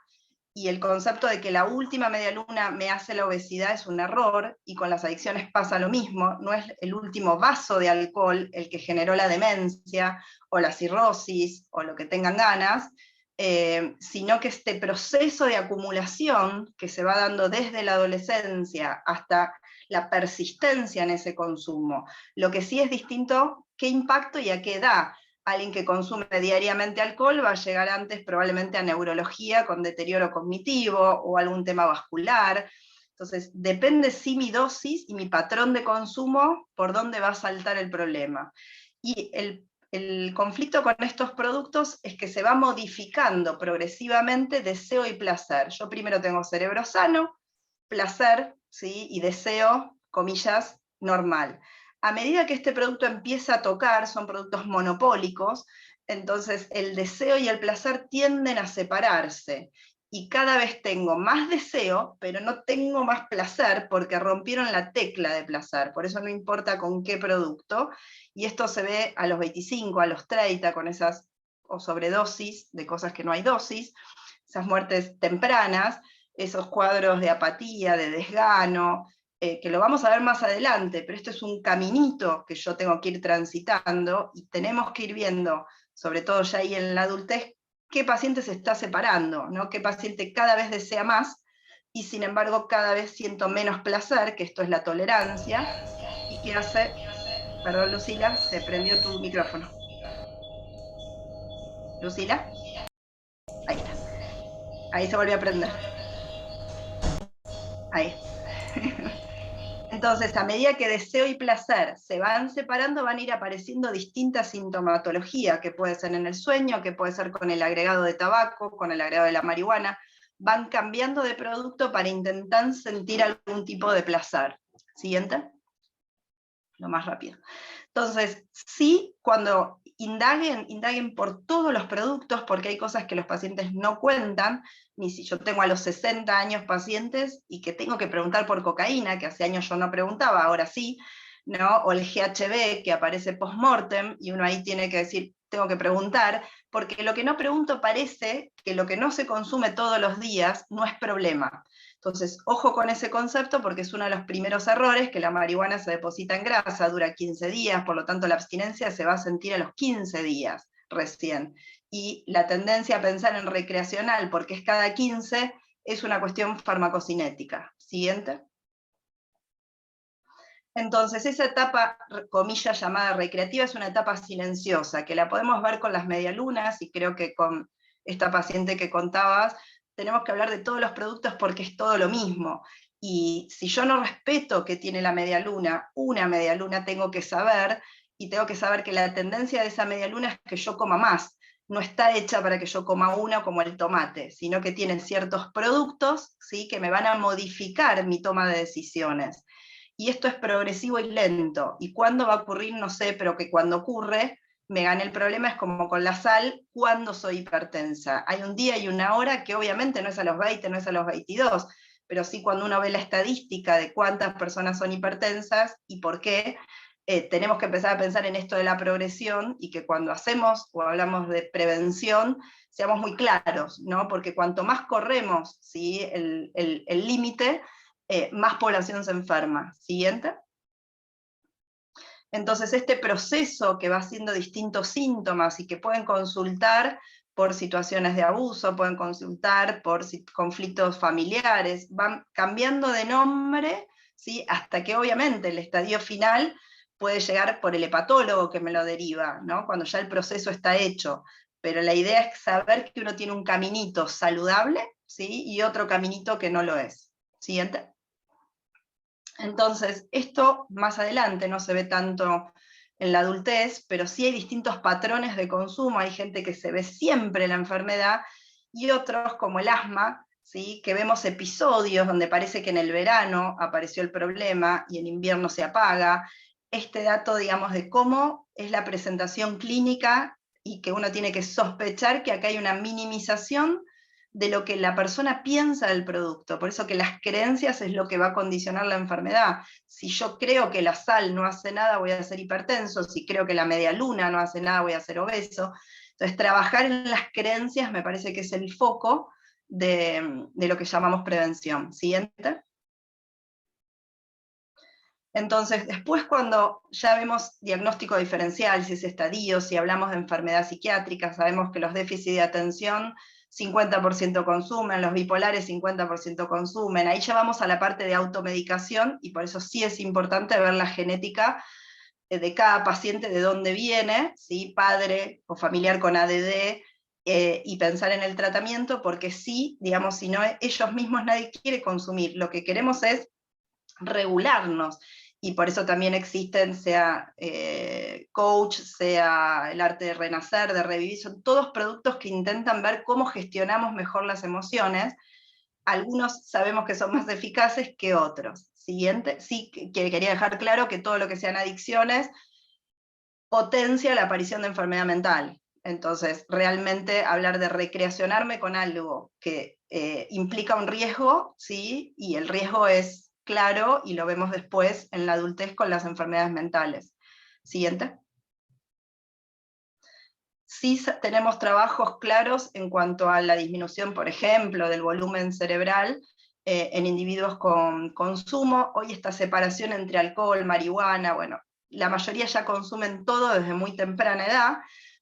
y el concepto de que la última media luna me hace la obesidad es un error, y con las adicciones pasa lo mismo, no es el último vaso de alcohol el que generó la demencia, o la cirrosis, o lo que tengan ganas, sino que este proceso de acumulación que se va dando desde la adolescencia hasta la persistencia en ese consumo. Lo que sí es distinto, qué impacto y a qué edad. Alguien que consume diariamente alcohol va a llegar antes probablemente a neurología con deterioro cognitivo o algún tema vascular. Entonces, depende sí mi dosis y mi patrón de consumo por dónde va a saltar el problema. Y el conflicto con estos productos es que se va modificando progresivamente deseo y placer. Yo primero tengo cerebro sano, placer, ¿sí? Y deseo, comillas, normal. A medida que este producto empieza a tocar, son productos monopólicos, entonces el deseo y el placer tienden a separarse. Y cada vez tengo más deseo, pero no tengo más placer porque rompieron la tecla de placer. Por eso no importa con qué producto. Y esto se ve a los 25, a los 30, con esas o sobredosis de cosas que no hay dosis, esas muertes tempranas, esos cuadros de apatía, de desgano, que lo vamos a ver más adelante, pero esto es un caminito que yo tengo que ir transitando y tenemos que ir viendo, sobre todo ya ahí en la adultez, qué paciente se está separando, ¿no? Qué paciente cada vez desea más y sin embargo cada vez siento menos placer, que esto es la tolerancia, y qué hace, perdón Lucila, se prendió tu micrófono. Lucila, ahí está, ahí se volvió a prender. Ahí. Entonces, a medida que deseo y placer se van separando, van a ir apareciendo distintas sintomatologías, que puede ser en el sueño, que puede ser con el agregado de tabaco, con el agregado de la marihuana, van cambiando de producto para intentar sentir algún tipo de placer. Siguiente. Lo más rápido. Entonces, sí, cuando indaguen por todos los productos, porque hay cosas que los pacientes no cuentan, ni si yo tengo a los 60 años pacientes y que tengo que preguntar por cocaína, que hace años yo no preguntaba, ahora sí, ¿no? O el GHB que aparece post-mortem, y uno ahí tiene que decir, tengo que preguntar, porque lo que no pregunto parece que lo que no se consume todos los días no es problema. Entonces, ojo con ese concepto porque es uno de los primeros errores, que la marihuana se deposita en grasa, dura 15 días, por lo tanto la abstinencia se va a sentir a los 15 días recién. Y la tendencia a pensar en recreacional, porque es cada 15, es una cuestión farmacocinética. Siguiente. Entonces, esa etapa, comillas, llamada recreativa, es una etapa silenciosa, que la podemos ver con las medialunas, y creo que con esta paciente que contabas, tenemos que hablar de todos los productos porque es todo lo mismo. Y si yo no respeto que tiene la medialuna, una medialuna tengo que saber, y tengo que saber que la tendencia de esa medialuna es que yo coma más. No está hecha para que yo coma una como el tomate, sino que tienen ciertos productos, ¿sí?, que me van a modificar mi toma de decisiones. Y esto es progresivo y lento. ¿Y cuándo va a ocurrir? No sé, pero que cuando ocurre, me gane el problema. Es como con la sal, cuando soy hipertensa. Hay un día y una hora que obviamente no es a los 20, no es a los 22, pero sí cuando uno ve la estadística de cuántas personas son hipertensas y por qué, tenemos que empezar a pensar en esto de la progresión, y que cuando hacemos o hablamos de prevención, seamos muy claros, ¿no? Porque cuanto más corremos, ¿sí?, el límite, más población se enferma. Siguiente. Entonces, este proceso que va haciendo distintos síntomas y que pueden consultar por situaciones de abuso, pueden consultar por conflictos familiares, van cambiando de nombre, ¿sí?, hasta que obviamente el estadio final puede llegar por el hepatólogo que me lo deriva, ¿no?, cuando ya el proceso está hecho. Pero la idea es saber que uno tiene un caminito saludable, ¿sí?, y otro caminito que no lo es. Siguiente. Entonces, esto más adelante no se ve tanto en la adultez, pero sí hay distintos patrones de consumo. Hay gente que se ve siempre la enfermedad, y otros, como el asma, ¿sí?, que vemos episodios donde parece que en el verano apareció el problema y en invierno se apaga. Este dato, digamos, de cómo es la presentación clínica, y que uno tiene que sospechar que acá hay una minimización de lo que la persona piensa del producto. Por eso que las creencias es lo que va a condicionar la enfermedad. Si yo creo que la sal no hace nada, voy a ser hipertenso. Si creo que la medialuna no hace nada, voy a ser obeso. Entonces, trabajar en las creencias me parece que es el foco de lo que llamamos prevención. Siguiente. Entonces, después cuando ya vemos diagnóstico diferencial, si es estadio, si hablamos de enfermedad psiquiátrica, sabemos que los déficits de atención 50% consumen, los bipolares 50% consumen, ahí ya vamos a la parte de automedicación, y por eso sí es importante ver la genética de cada paciente, de dónde viene, ¿sí? Padre o familiar con ADD, y pensar en el tratamiento, porque sí, digamos, si no ellos mismos nadie quiere consumir, lo que queremos es regularnos, y por eso también existen, sea coach, sea el arte de renacer, de revivir, son todos productos que intentan ver cómo gestionamos mejor las emociones. Algunos sabemos que son más eficaces que otros. Siguiente, sí, quería dejar claro que todo lo que sean adicciones potencia la aparición de enfermedad mental. Entonces, realmente hablar de recreacionarme con algo que implica un riesgo, ¿sí? Y el riesgo es claro, y lo vemos después en la adultez con las enfermedades mentales. Siguiente. Sí tenemos trabajos claros en cuanto a la disminución, por ejemplo, del volumen cerebral en individuos con consumo. Hoy esta separación entre alcohol, marihuana, bueno, la mayoría ya consumen todo desde muy temprana edad,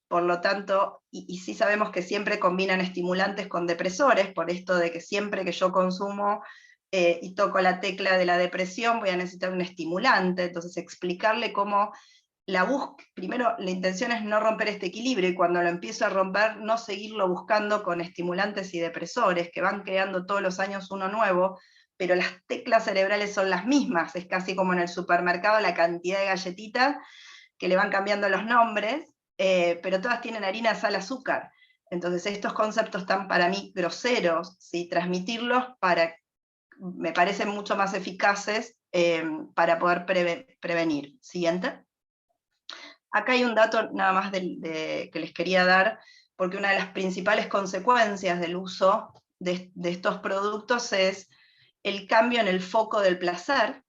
por lo tanto, y sí sabemos que siempre combinan estimulantes con depresores, por esto de que siempre que yo consumo y toco la tecla de la depresión voy a necesitar un estimulante, entonces explicarle cómo primero la intención es no romper este equilibrio, y cuando lo empiezo a romper, no seguirlo buscando con estimulantes y depresores, que van creando todos los años uno nuevo, pero las teclas cerebrales son las mismas, es casi como en el supermercado la cantidad de galletitas que le van cambiando los nombres, pero todas tienen harina, sal, azúcar. Entonces estos conceptos están para mí groseros, ¿sí? Transmitirlos me parecen mucho más eficaces para poder prevenir. Siguiente. Acá hay un dato nada más que les quería dar, porque una de las principales consecuencias del uso de estos productos es el cambio en el foco del placer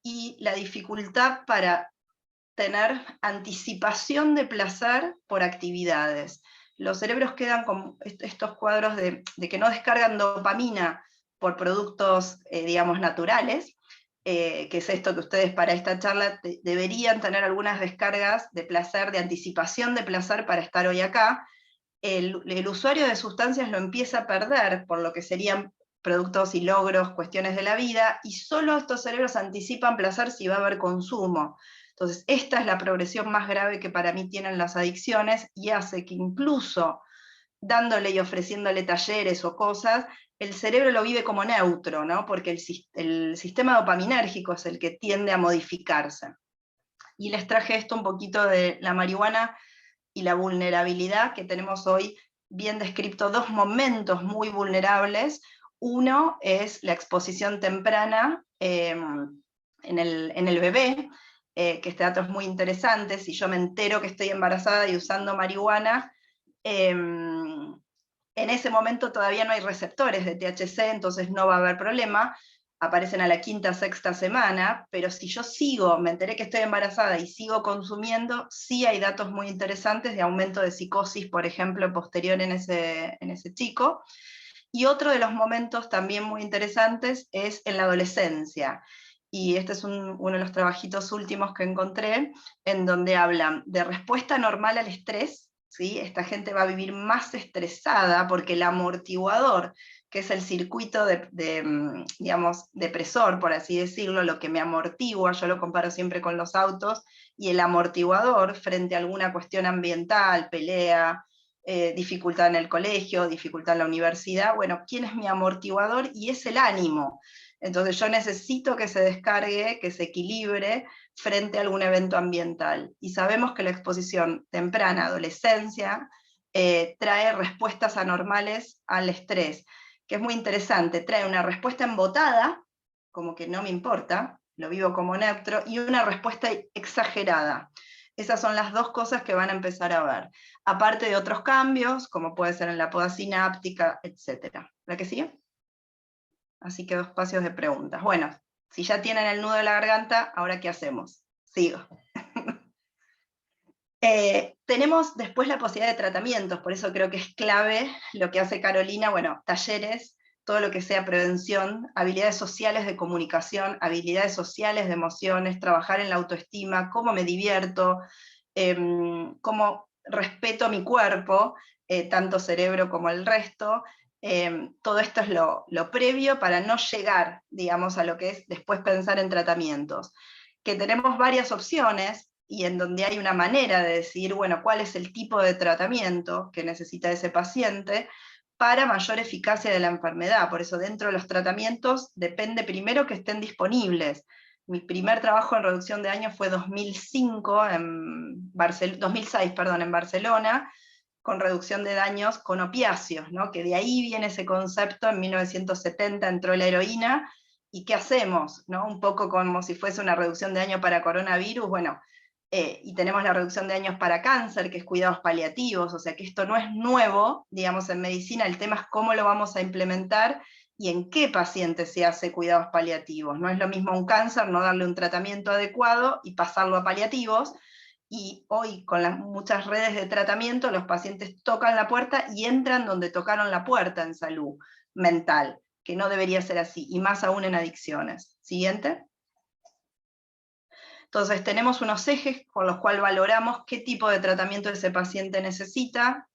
y la dificultad para tener anticipación de placer por actividades. Los cerebros quedan con estos cuadros de que no descargan dopamina por productos, digamos, naturales, que es esto que ustedes para esta charla deberían tener algunas descargas de placer, de anticipación de placer para estar hoy acá. El usuario de sustancias lo empieza a perder por lo que serían productos y logros, cuestiones de la vida, y solo estos cerebros anticipan placer si va a haber consumo. Entonces, esta es la progresión más grave que para mí tienen las adicciones, y hace que incluso dándole y ofreciéndole talleres o cosas, el cerebro lo vive como neutro, ¿no? Porque el sistema dopaminérgico es el que tiende a modificarse. Y les traje esto un poquito de la marihuana y la vulnerabilidad que tenemos hoy, bien descrito, dos momentos muy vulnerables. Uno es la exposición temprana en el bebé, que este dato es muy interesante. Si yo me entero que estoy embarazada y usando marihuana, en ese momento todavía no hay receptores de THC, entonces no va a haber problema, aparecen a la quinta, sexta semana, pero si yo me enteré que estoy embarazada y sigo consumiendo, sí hay datos muy interesantes de aumento de psicosis, por ejemplo, posterior en ese chico. Y otro de los momentos también muy interesantes es en la adolescencia. Y este es uno de los trabajitos últimos que encontré, en donde hablan de respuesta normal al estrés, ¿sí? Esta gente va a vivir más estresada porque el amortiguador, que es el circuito digamos, depresor, por así decirlo, lo que me amortigua, yo lo comparo siempre con los autos, y el amortiguador frente a alguna cuestión ambiental, pelea, dificultad en el colegio, dificultad en la universidad, bueno, ¿quién es mi amortiguador? Y es el ánimo. Entonces yo necesito que se descargue, que se equilibre frente a algún evento ambiental. Y sabemos que la exposición temprana, adolescencia, trae respuestas anormales al estrés, que es muy interesante. Trae una respuesta embotada, como que no me importa, lo vivo como neutro, y una respuesta exagerada. Esas son las dos cosas que van a empezar a ver. Aparte de otros cambios, como puede ser en la poda sináptica, etc. ¿La que sigue? Así que 2 espacios de preguntas. Bueno, si ya tienen el nudo de la garganta, ¿ahora qué hacemos? Sigo. Tenemos después la posibilidad de tratamientos, por eso creo que es clave lo que hace Carolina, bueno, talleres, todo lo que sea prevención, habilidades sociales de comunicación, habilidades sociales de emociones, trabajar en la autoestima, cómo me divierto, cómo respeto mi cuerpo, tanto cerebro como el resto. Todo esto es lo previo para no llegar, digamos, a lo que es después pensar en tratamientos. Que tenemos varias opciones, y en donde hay una manera de decidir, bueno, cuál es el tipo de tratamiento que necesita ese paciente para mayor eficacia de la enfermedad. Por eso dentro de los tratamientos depende primero que estén disponibles. Mi primer trabajo en reducción de daño fue 2006, en Barcelona, con reducción de daños con opiáceos, ¿no? Que de ahí viene ese concepto. En 1970 entró la heroína, ¿y qué hacemos? ¿No? Un poco como si fuese una reducción de daño para coronavirus, bueno, y tenemos la reducción de daños para cáncer, que es cuidados paliativos, o sea que esto no es nuevo, digamos, en medicina. El tema es cómo lo vamos a implementar y en qué paciente se hace cuidados paliativos. No es lo mismo un cáncer, no darle un tratamiento adecuado y pasarlo a paliativos, y hoy con las muchas redes de tratamiento los pacientes tocan la puerta y entran donde tocaron la puerta en salud mental, que no debería ser así, y más aún en adicciones. Siguiente. Entonces tenemos unos ejes con los cuales valoramos qué tipo de tratamiento ese paciente necesita.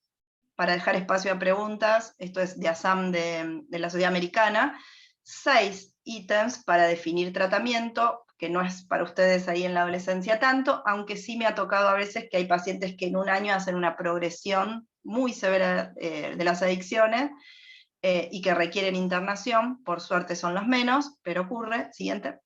Para dejar espacio a preguntas, esto es de ASAM de la Sociedad Americana, 6 ítems para definir tratamiento, que no es para ustedes ahí en la adolescencia tanto, aunque sí me ha tocado a veces que hay pacientes que en un año hacen una progresión muy severa de las adicciones, y que requieren internación. Por suerte son los menos, pero ocurre. Siguiente.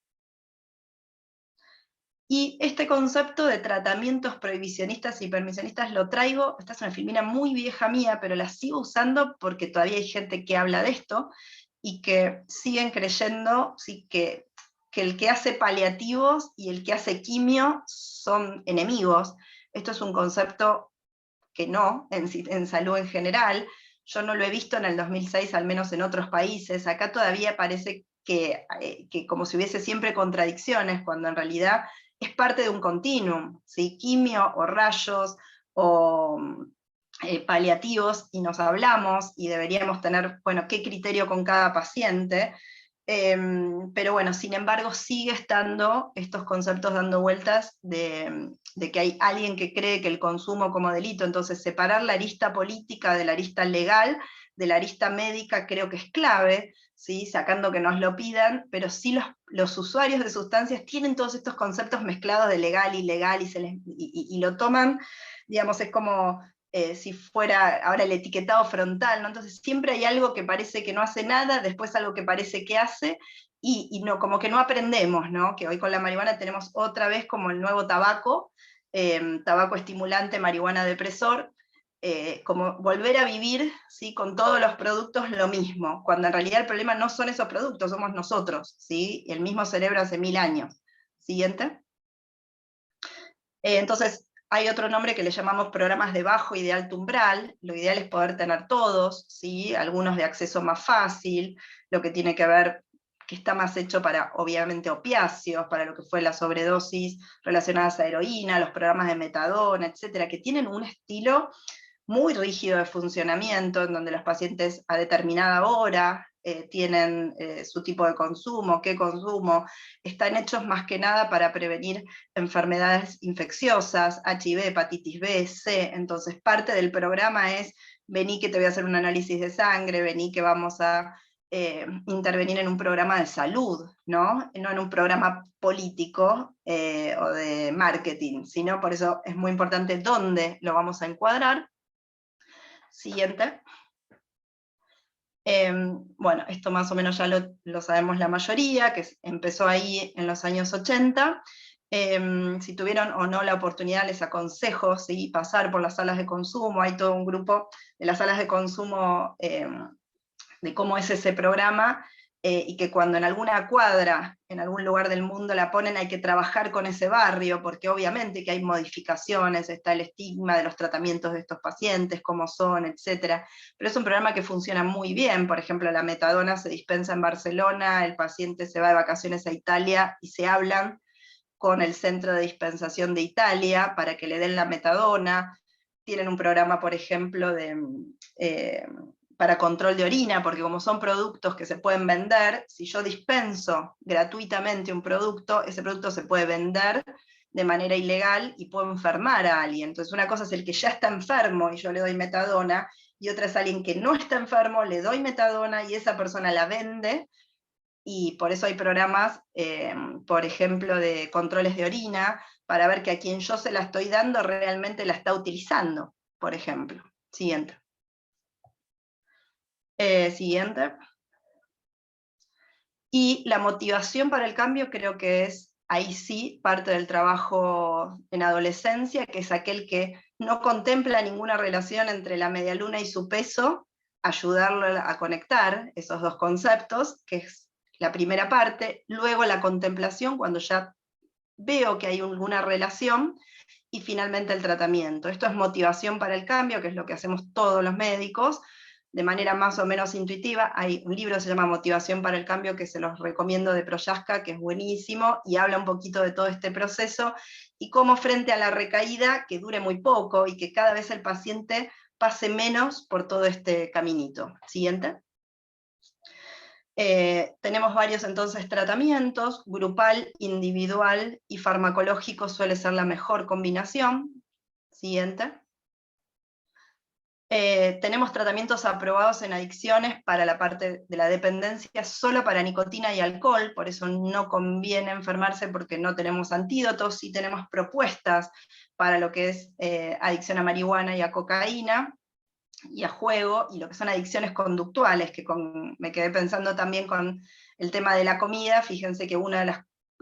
Y este concepto de tratamientos prohibicionistas y permisionistas lo traigo, esta es una filmina muy vieja mía, pero la sigo usando porque todavía hay gente que habla de esto, y que siguen creyendo, sí, que el que hace paliativos y el que hace quimio son enemigos. Esto es un concepto que no, en salud en general. Yo no lo he visto en el 2006, al menos en otros países. Acá todavía parece que como si hubiese siempre contradicciones, cuando en realidad es parte de un continuum, ¿sí? Quimio o rayos o paliativos, y nos hablamos, y deberíamos tener, bueno, qué criterio con cada paciente. Pero bueno, sin embargo sigue estando estos conceptos dando vueltas de que hay alguien que cree que el consumo como delito. Entonces separar la arista política de la arista legal, de la arista médica, creo que es clave, ¿sí? Sacando que nos lo pidan, pero sí los usuarios de sustancias tienen todos estos conceptos mezclados de legal y ilegal, y lo toman, digamos, es como si fuera ahora el etiquetado frontal, ¿no? Entonces siempre hay algo que parece que no hace nada, después algo que parece que hace, y no, como que no aprendemos, ¿no? Que hoy con la marihuana tenemos otra vez como el nuevo tabaco, tabaco estimulante, marihuana depresor, como volver a vivir, ¿sí? Con todos los productos lo mismo, cuando en realidad el problema no son esos productos, somos nosotros, ¿sí? El mismo cerebro hace 1000 años. Siguiente. Entonces, hay otro nombre que le llamamos programas de bajo y de alto umbral. Lo ideal es poder tener todos, ¿sí? Algunos de acceso más fácil, lo que tiene que ver, que está más hecho para, obviamente, opiáceos, para lo que fue la sobredosis relacionadas a heroína, los programas de metadona, etcétera, que tienen un estilo muy rígido de funcionamiento, en donde los pacientes a determinada hora tienen su tipo de consumo, qué consumo. Están hechos más que nada para prevenir enfermedades infecciosas, HIV, hepatitis B, C. Entonces parte del programa es: vení que te voy a hacer un análisis de sangre, vení que vamos a intervenir en un programa de salud, ¿no? No en un programa político o de marketing, sino por eso es muy importante dónde lo vamos a encuadrar. Siguiente. Bueno, esto más o menos ya lo sabemos la mayoría, que empezó ahí en los años 80. Si tuvieron o no la oportunidad, les aconsejo, ¿sí? Pasar por las salas de consumo. Hay todo un grupo de las salas de consumo, de cómo es ese programa, y que cuando en alguna cuadra, en algún lugar del mundo la ponen, hay que trabajar con ese barrio, porque obviamente que hay modificaciones, está el estigma de los tratamientos de estos pacientes, cómo son, etc. Pero es un programa que funciona muy bien. Por ejemplo, la metadona se dispensa en Barcelona, el paciente se va de vacaciones a Italia y se hablan con el Centro de Dispensación de Italia para que le den la metadona. Tienen un programa, por ejemplo, para control de orina, porque como son productos que se pueden vender, si yo dispenso gratuitamente un producto, ese producto se puede vender de manera ilegal y puedo enfermar a alguien. Entonces una cosa es el que ya está enfermo y yo le doy metadona, y otra es alguien que no está enfermo, le doy metadona y esa persona la vende, y por eso hay programas, por ejemplo, de controles de orina, para ver que a quien yo se la estoy dando realmente la está utilizando, por ejemplo. Siguiente. Siguiente. Y la motivación para el cambio creo que es, ahí sí, parte del trabajo en adolescencia, que es aquel que no contempla ninguna relación entre la medialuna y su peso, ayudarlo a conectar esos dos conceptos, que es la primera parte, luego la contemplación, cuando ya veo que hay alguna relación, y finalmente el tratamiento. Esto es motivación para el cambio, que es lo que hacemos todos los médicos, de manera más o menos intuitiva. Hay un libro que se llama Motivación para el Cambio, que se los recomiendo, de Prochaska, que es buenísimo, y habla un poquito de todo este proceso, y cómo frente a la recaída, que dure muy poco, y que cada vez el paciente pase menos por todo este caminito. Siguiente. Tenemos varios entonces tratamientos, grupal, individual y farmacológico suele ser la mejor combinación. Siguiente. Tenemos tratamientos aprobados en adicciones para la parte de la dependencia, solo para nicotina y alcohol, por eso no conviene enfermarse porque no tenemos antídotos, sí tenemos propuestas para lo que es adicción a marihuana y a cocaína, y a juego, y lo que son adicciones conductuales, que me quedé pensando también con el tema de la comida. Fíjense que uno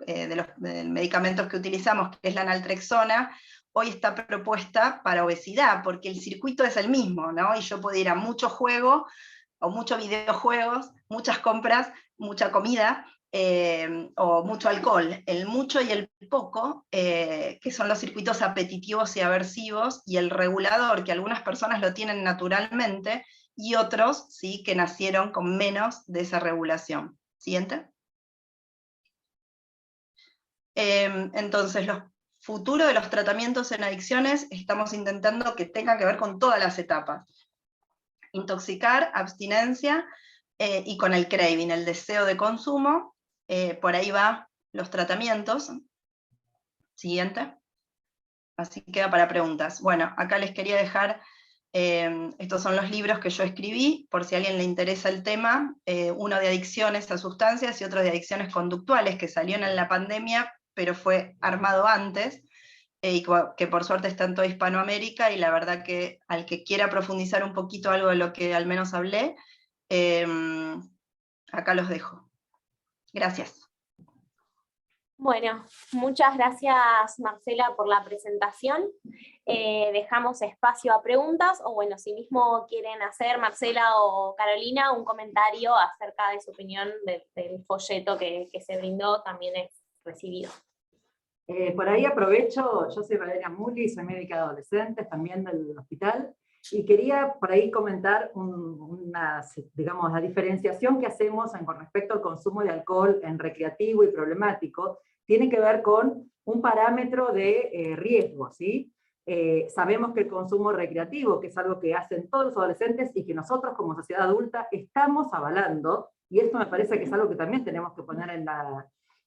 de los medicamentos que utilizamos, que es la naltrexona, hoy está propuesta para obesidad, porque el circuito es el mismo, ¿no? Y yo puedo ir a mucho juego, o muchos videojuegos, muchas compras, mucha comida, o mucho alcohol. El mucho y el poco, que son los circuitos apetitivos y aversivos, y el regulador, que algunas personas lo tienen naturalmente, y otros sí que nacieron con menos de esa regulación. Siguiente. Entonces, los futuros de los tratamientos en adicciones estamos intentando que tengan que ver con todas las etapas. Intoxicar, abstinencia, y con el craving, el deseo de consumo. Por ahí va los tratamientos. Siguiente. Así queda para preguntas. Bueno, acá les quería dejar, estos son los libros que yo escribí, por si a alguien le interesa el tema, uno de adicciones a sustancias y otro de adicciones conductuales, que salió en la pandemia, pero fue armado antes, y que por suerte está en toda Hispanoamérica, y la verdad que al que quiera profundizar un poquito algo de lo que al menos hablé, acá los dejo. Gracias. Bueno, muchas gracias, Marcela, por la presentación. Dejamos espacio a preguntas, o bueno, si mismo quieren hacer, Marcela o Carolina, un comentario acerca de su opinión del folleto que se brindó, también es recibido. Por ahí aprovecho, yo soy Valeria Muli, soy médica de adolescentes también del hospital, y quería por ahí comentar digamos, la diferenciación que hacemos con respecto al consumo de alcohol en recreativo y problemático. Tiene que ver con un parámetro de riesgo, ¿sí? Sabemos que el consumo recreativo, que es algo que hacen todos los adolescentes y que nosotros como sociedad adulta estamos avalando, y esto me parece que es algo que también tenemos que poner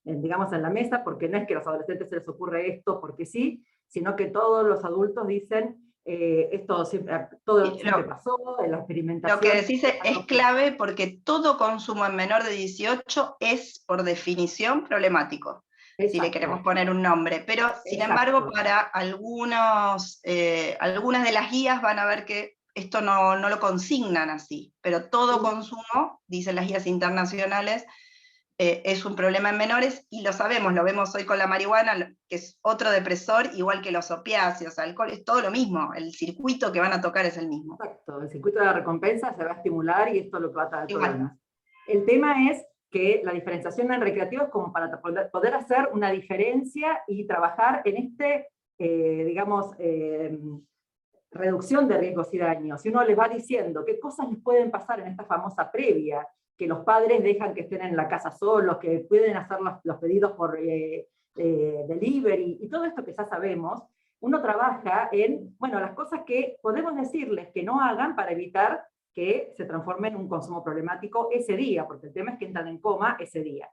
digamos, en la mesa, porque no es que a los adolescentes se les ocurre esto porque sí, sino que todos los adultos dicen, esto siempre pasó, la experimentación. Lo que decís es clave, porque todo consumo en menor de 18 es, por definición, problemático. Exacto. Si le queremos poner un nombre. Pero, sin embargo, para algunas de las guías van a ver que esto no lo consignan así, pero todo consumo, dicen las guías internacionales, es un problema en menores, y lo sabemos, lo vemos hoy con la marihuana, que es otro depresor, igual que los opiáceos, alcohol, es todo lo mismo, el circuito que van a tocar es el mismo. Exacto, el circuito de la recompensa se va a estimular, y esto es lo que va a traer problemas. El tema es que la diferenciación en recreativo es como para poder hacer una diferencia y trabajar en digamos, reducción de riesgos y daños. Si uno les va diciendo qué cosas les pueden pasar en esta famosa previa, que los padres dejan que estén en la casa solos, que pueden hacer los pedidos delivery y todo esto que ya sabemos, uno trabaja en, bueno, las cosas que podemos decirles que no hagan para evitar que se transforme en un consumo problemático ese día, porque el tema es que entran en coma ese día.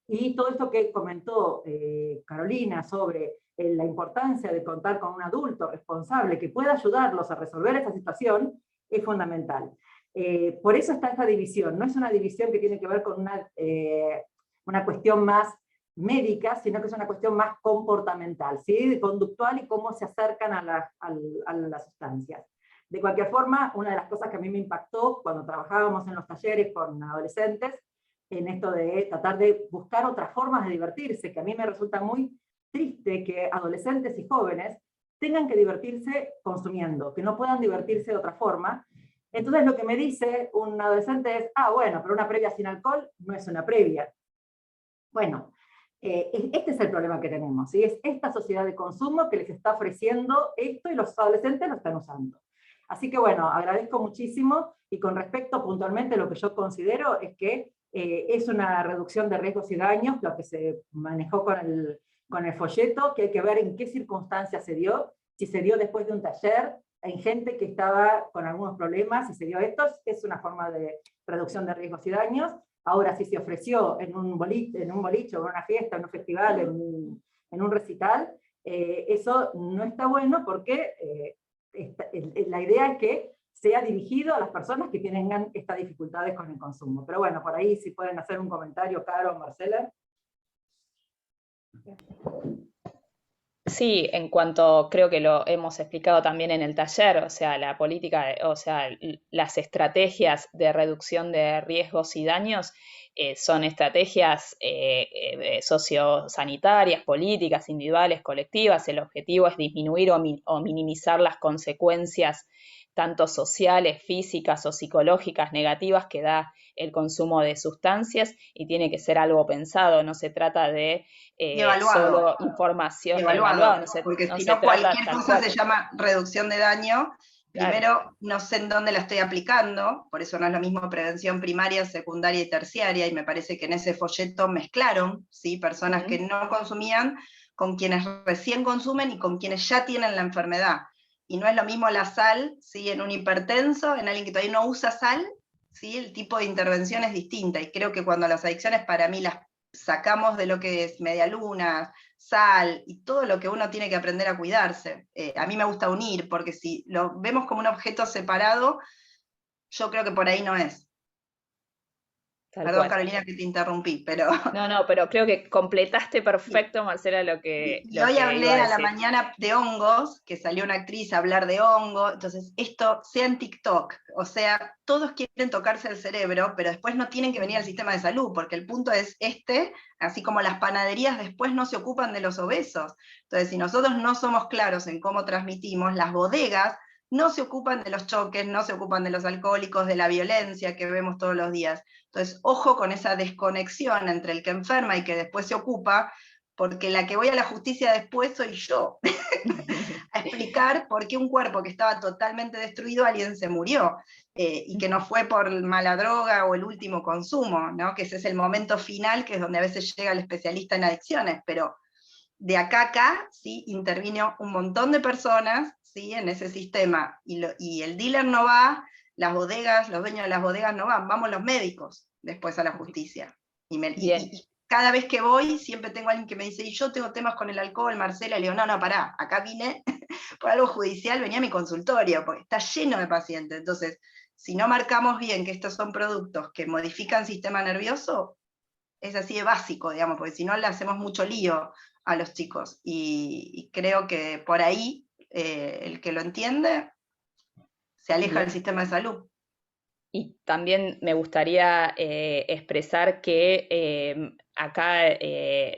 Y todo esto que comentó Carolina sobre la importancia de contar con un adulto responsable que pueda ayudarlos a resolver esta situación es fundamental. Por eso está esta división. No es una división que tiene que ver con una cuestión más médica, sino que es una cuestión más comportamental, ¿sí? Conductual y cómo se acercan a las sustancias. De cualquier forma, una de las cosas que a mí me impactó cuando trabajábamos en los talleres con adolescentes, en esto de tratar de buscar otras formas de divertirse, que a mí me resulta muy triste que adolescentes y jóvenes tengan que divertirse consumiendo, que no puedan divertirse de otra forma. Entonces lo que me dice un adolescente es, bueno, pero una previa sin alcohol no es una previa. Bueno, este es el problema que tenemos, ¿sí? Es esta sociedad de consumo que les está ofreciendo esto y los adolescentes lo están usando. Así que bueno, agradezco muchísimo, y con respecto puntualmente lo que yo considero es que es una reducción de riesgos y daños, lo que se manejó con el folleto, que hay que ver en qué circunstancias se dio, si se dio después de un taller, en gente que estaba con algunos problemas, si se dio esto, es una forma de reducción de riesgos y daños. Ahora, si se ofreció en un boliche, o en una fiesta, en un festival, en un recital, eso no está bueno porque la idea es que sea dirigido a las personas que tengan estas dificultades con el consumo. Pero bueno, por ahí si pueden hacer un comentario, Caro o Marcela. Sí, en cuanto, creo que lo hemos explicado también en el taller, o sea, la política, o sea, las estrategias de reducción de riesgos y daños son estrategias sociosanitarias, políticas, individuales, colectivas. El objetivo es disminuir o minimizar las consecuencias tanto sociales, físicas o psicológicas negativas que da el consumo de sustancias, y tiene que ser algo pensado, no se trata de solo información evaluado, no se, porque no si se no trata cualquier tal cosa cual. se llama reducción de daño. Primero, Claro. no sé en dónde la estoy aplicando, por eso no es lo mismo prevención primaria, secundaria y terciaria, y me parece que en ese folleto mezclaron, ¿sí? Personas que no consumían con quienes recién consumen y con quienes ya tienen la enfermedad. Y no es lo mismo la sal, ¿sí? En un hipertenso, en alguien que todavía no usa sal, ¿sí? El tipo de intervención es distinta, y creo que cuando las adicciones para mí las sacamos de lo que es medialunas, sal y todo lo que uno tiene que aprender a cuidarse. A mí me gusta unir, porque si lo vemos como un objeto separado, yo creo que por ahí no es. Tal Perdón, cual. Carolina, que te interrumpí, pero... No, pero creo que completaste perfecto, Marcela, lo que Y hoy iba a hablé a la decir. mañana de hongos, que salió una actriz a hablar de hongo, entonces esto sea en TikTok, o sea, todos quieren tocarse el cerebro, pero después no tienen que venir al sistema de salud, porque el punto es así como las panaderías después no se ocupan de los obesos. Entonces, si nosotros no somos claros en cómo transmitimos, las bodegas no se ocupan de los choques, no se ocupan de los alcohólicos, de la violencia que vemos todos los días. Entonces, ojo con esa desconexión entre el que enferma y que después se ocupa, porque la que voy a la justicia después soy yo, a explicar por qué un cuerpo que estaba totalmente destruido, alguien se murió, y que no fue por mala droga o el último consumo, ¿no? Que ese es el momento final, que es donde a veces llega el especialista en adicciones, pero de acá a acá, ¿sí? Intervino un montón de personas, ¿sí? En ese sistema, y el dealer no va, las bodegas, los dueños de las bodegas no van, vamos los médicos después a la justicia. Y cada vez que voy, siempre tengo a alguien que me dice, y yo tengo temas con el alcohol, Marcela, y le digo, no, pará, acá vine por algo judicial, venía a mi consultorio, porque está lleno de pacientes. Entonces, si no marcamos bien que estos son productos que modifican el sistema nervioso, es así de básico, digamos, porque si no le hacemos mucho lío a los chicos. Y creo que por ahí, el que lo entiende, se aleja del sistema de salud. Y también me gustaría expresar que acá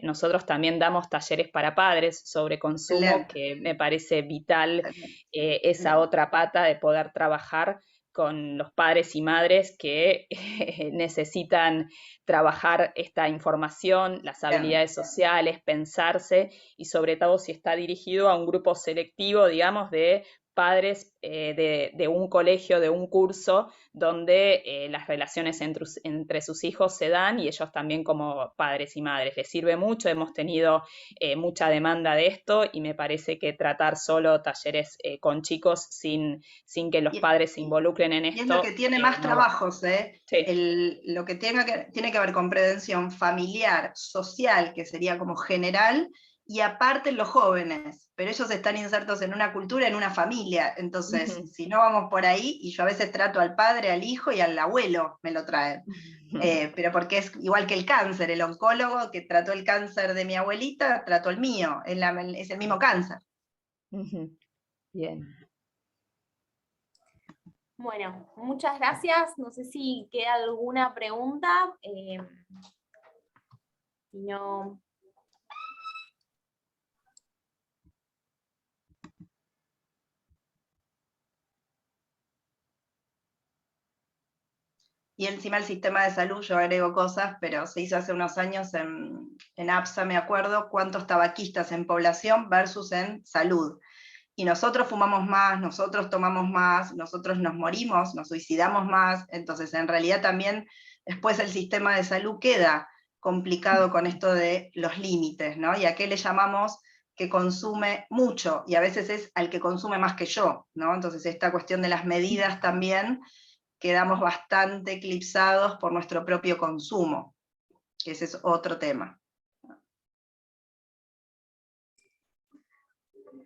nosotros también damos talleres para padres sobre consumo, Excelente. que me parece vital esa otra pata de poder trabajar con los padres y madres que necesitan trabajar esta información, las habilidades sociales, pensarse, y sobre todo si está dirigido a un grupo selectivo, digamos, de padres de un colegio, de un curso, donde las relaciones entre sus hijos se dan y ellos también como padres y madres. Les sirve mucho, hemos tenido mucha demanda de esto y me parece que tratar solo talleres con chicos sin que los padres se involucren en esto. Y es lo que tiene más no trabajos, Sí. lo que tiene que ver con prevención familiar, social, que sería como general, y aparte los jóvenes, pero ellos están insertos en una cultura, en una familia, entonces si no vamos por ahí, y yo a veces trato al padre, al hijo y al abuelo, me lo traen, pero porque es igual que el cáncer, el oncólogo que trató el cáncer de mi abuelita, trató el mío, es el mismo cáncer. Bien. Bueno, muchas gracias. No sé si queda alguna pregunta. Si no... Y encima el sistema de salud, yo agrego cosas, pero se hizo hace unos años en APSA, me acuerdo, cuántos tabaquistas en población versus en salud. Y nosotros fumamos más, nosotros tomamos más, nosotros nos morimos, nos suicidamos más, entonces en realidad también después el sistema de salud queda complicado con esto de los límites, ¿no? Y a qué le llamamos que consume mucho, y a veces es al que consume más que yo, ¿no? Entonces esta cuestión de las medidas también quedamos bastante eclipsados por nuestro propio consumo, que ese es otro tema.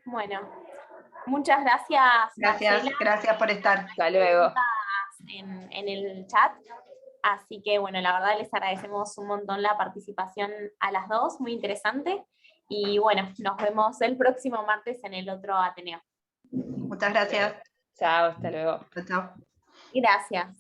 Bueno, muchas gracias, Marcela. Gracias por estar. Hasta luego. En el chat. Así que bueno, la verdad les agradecemos un montón la participación a las dos, muy interesante. Y bueno, nos vemos el próximo martes en el otro Ateneo. Muchas gracias. Chao, hasta luego. Chao. Gracias.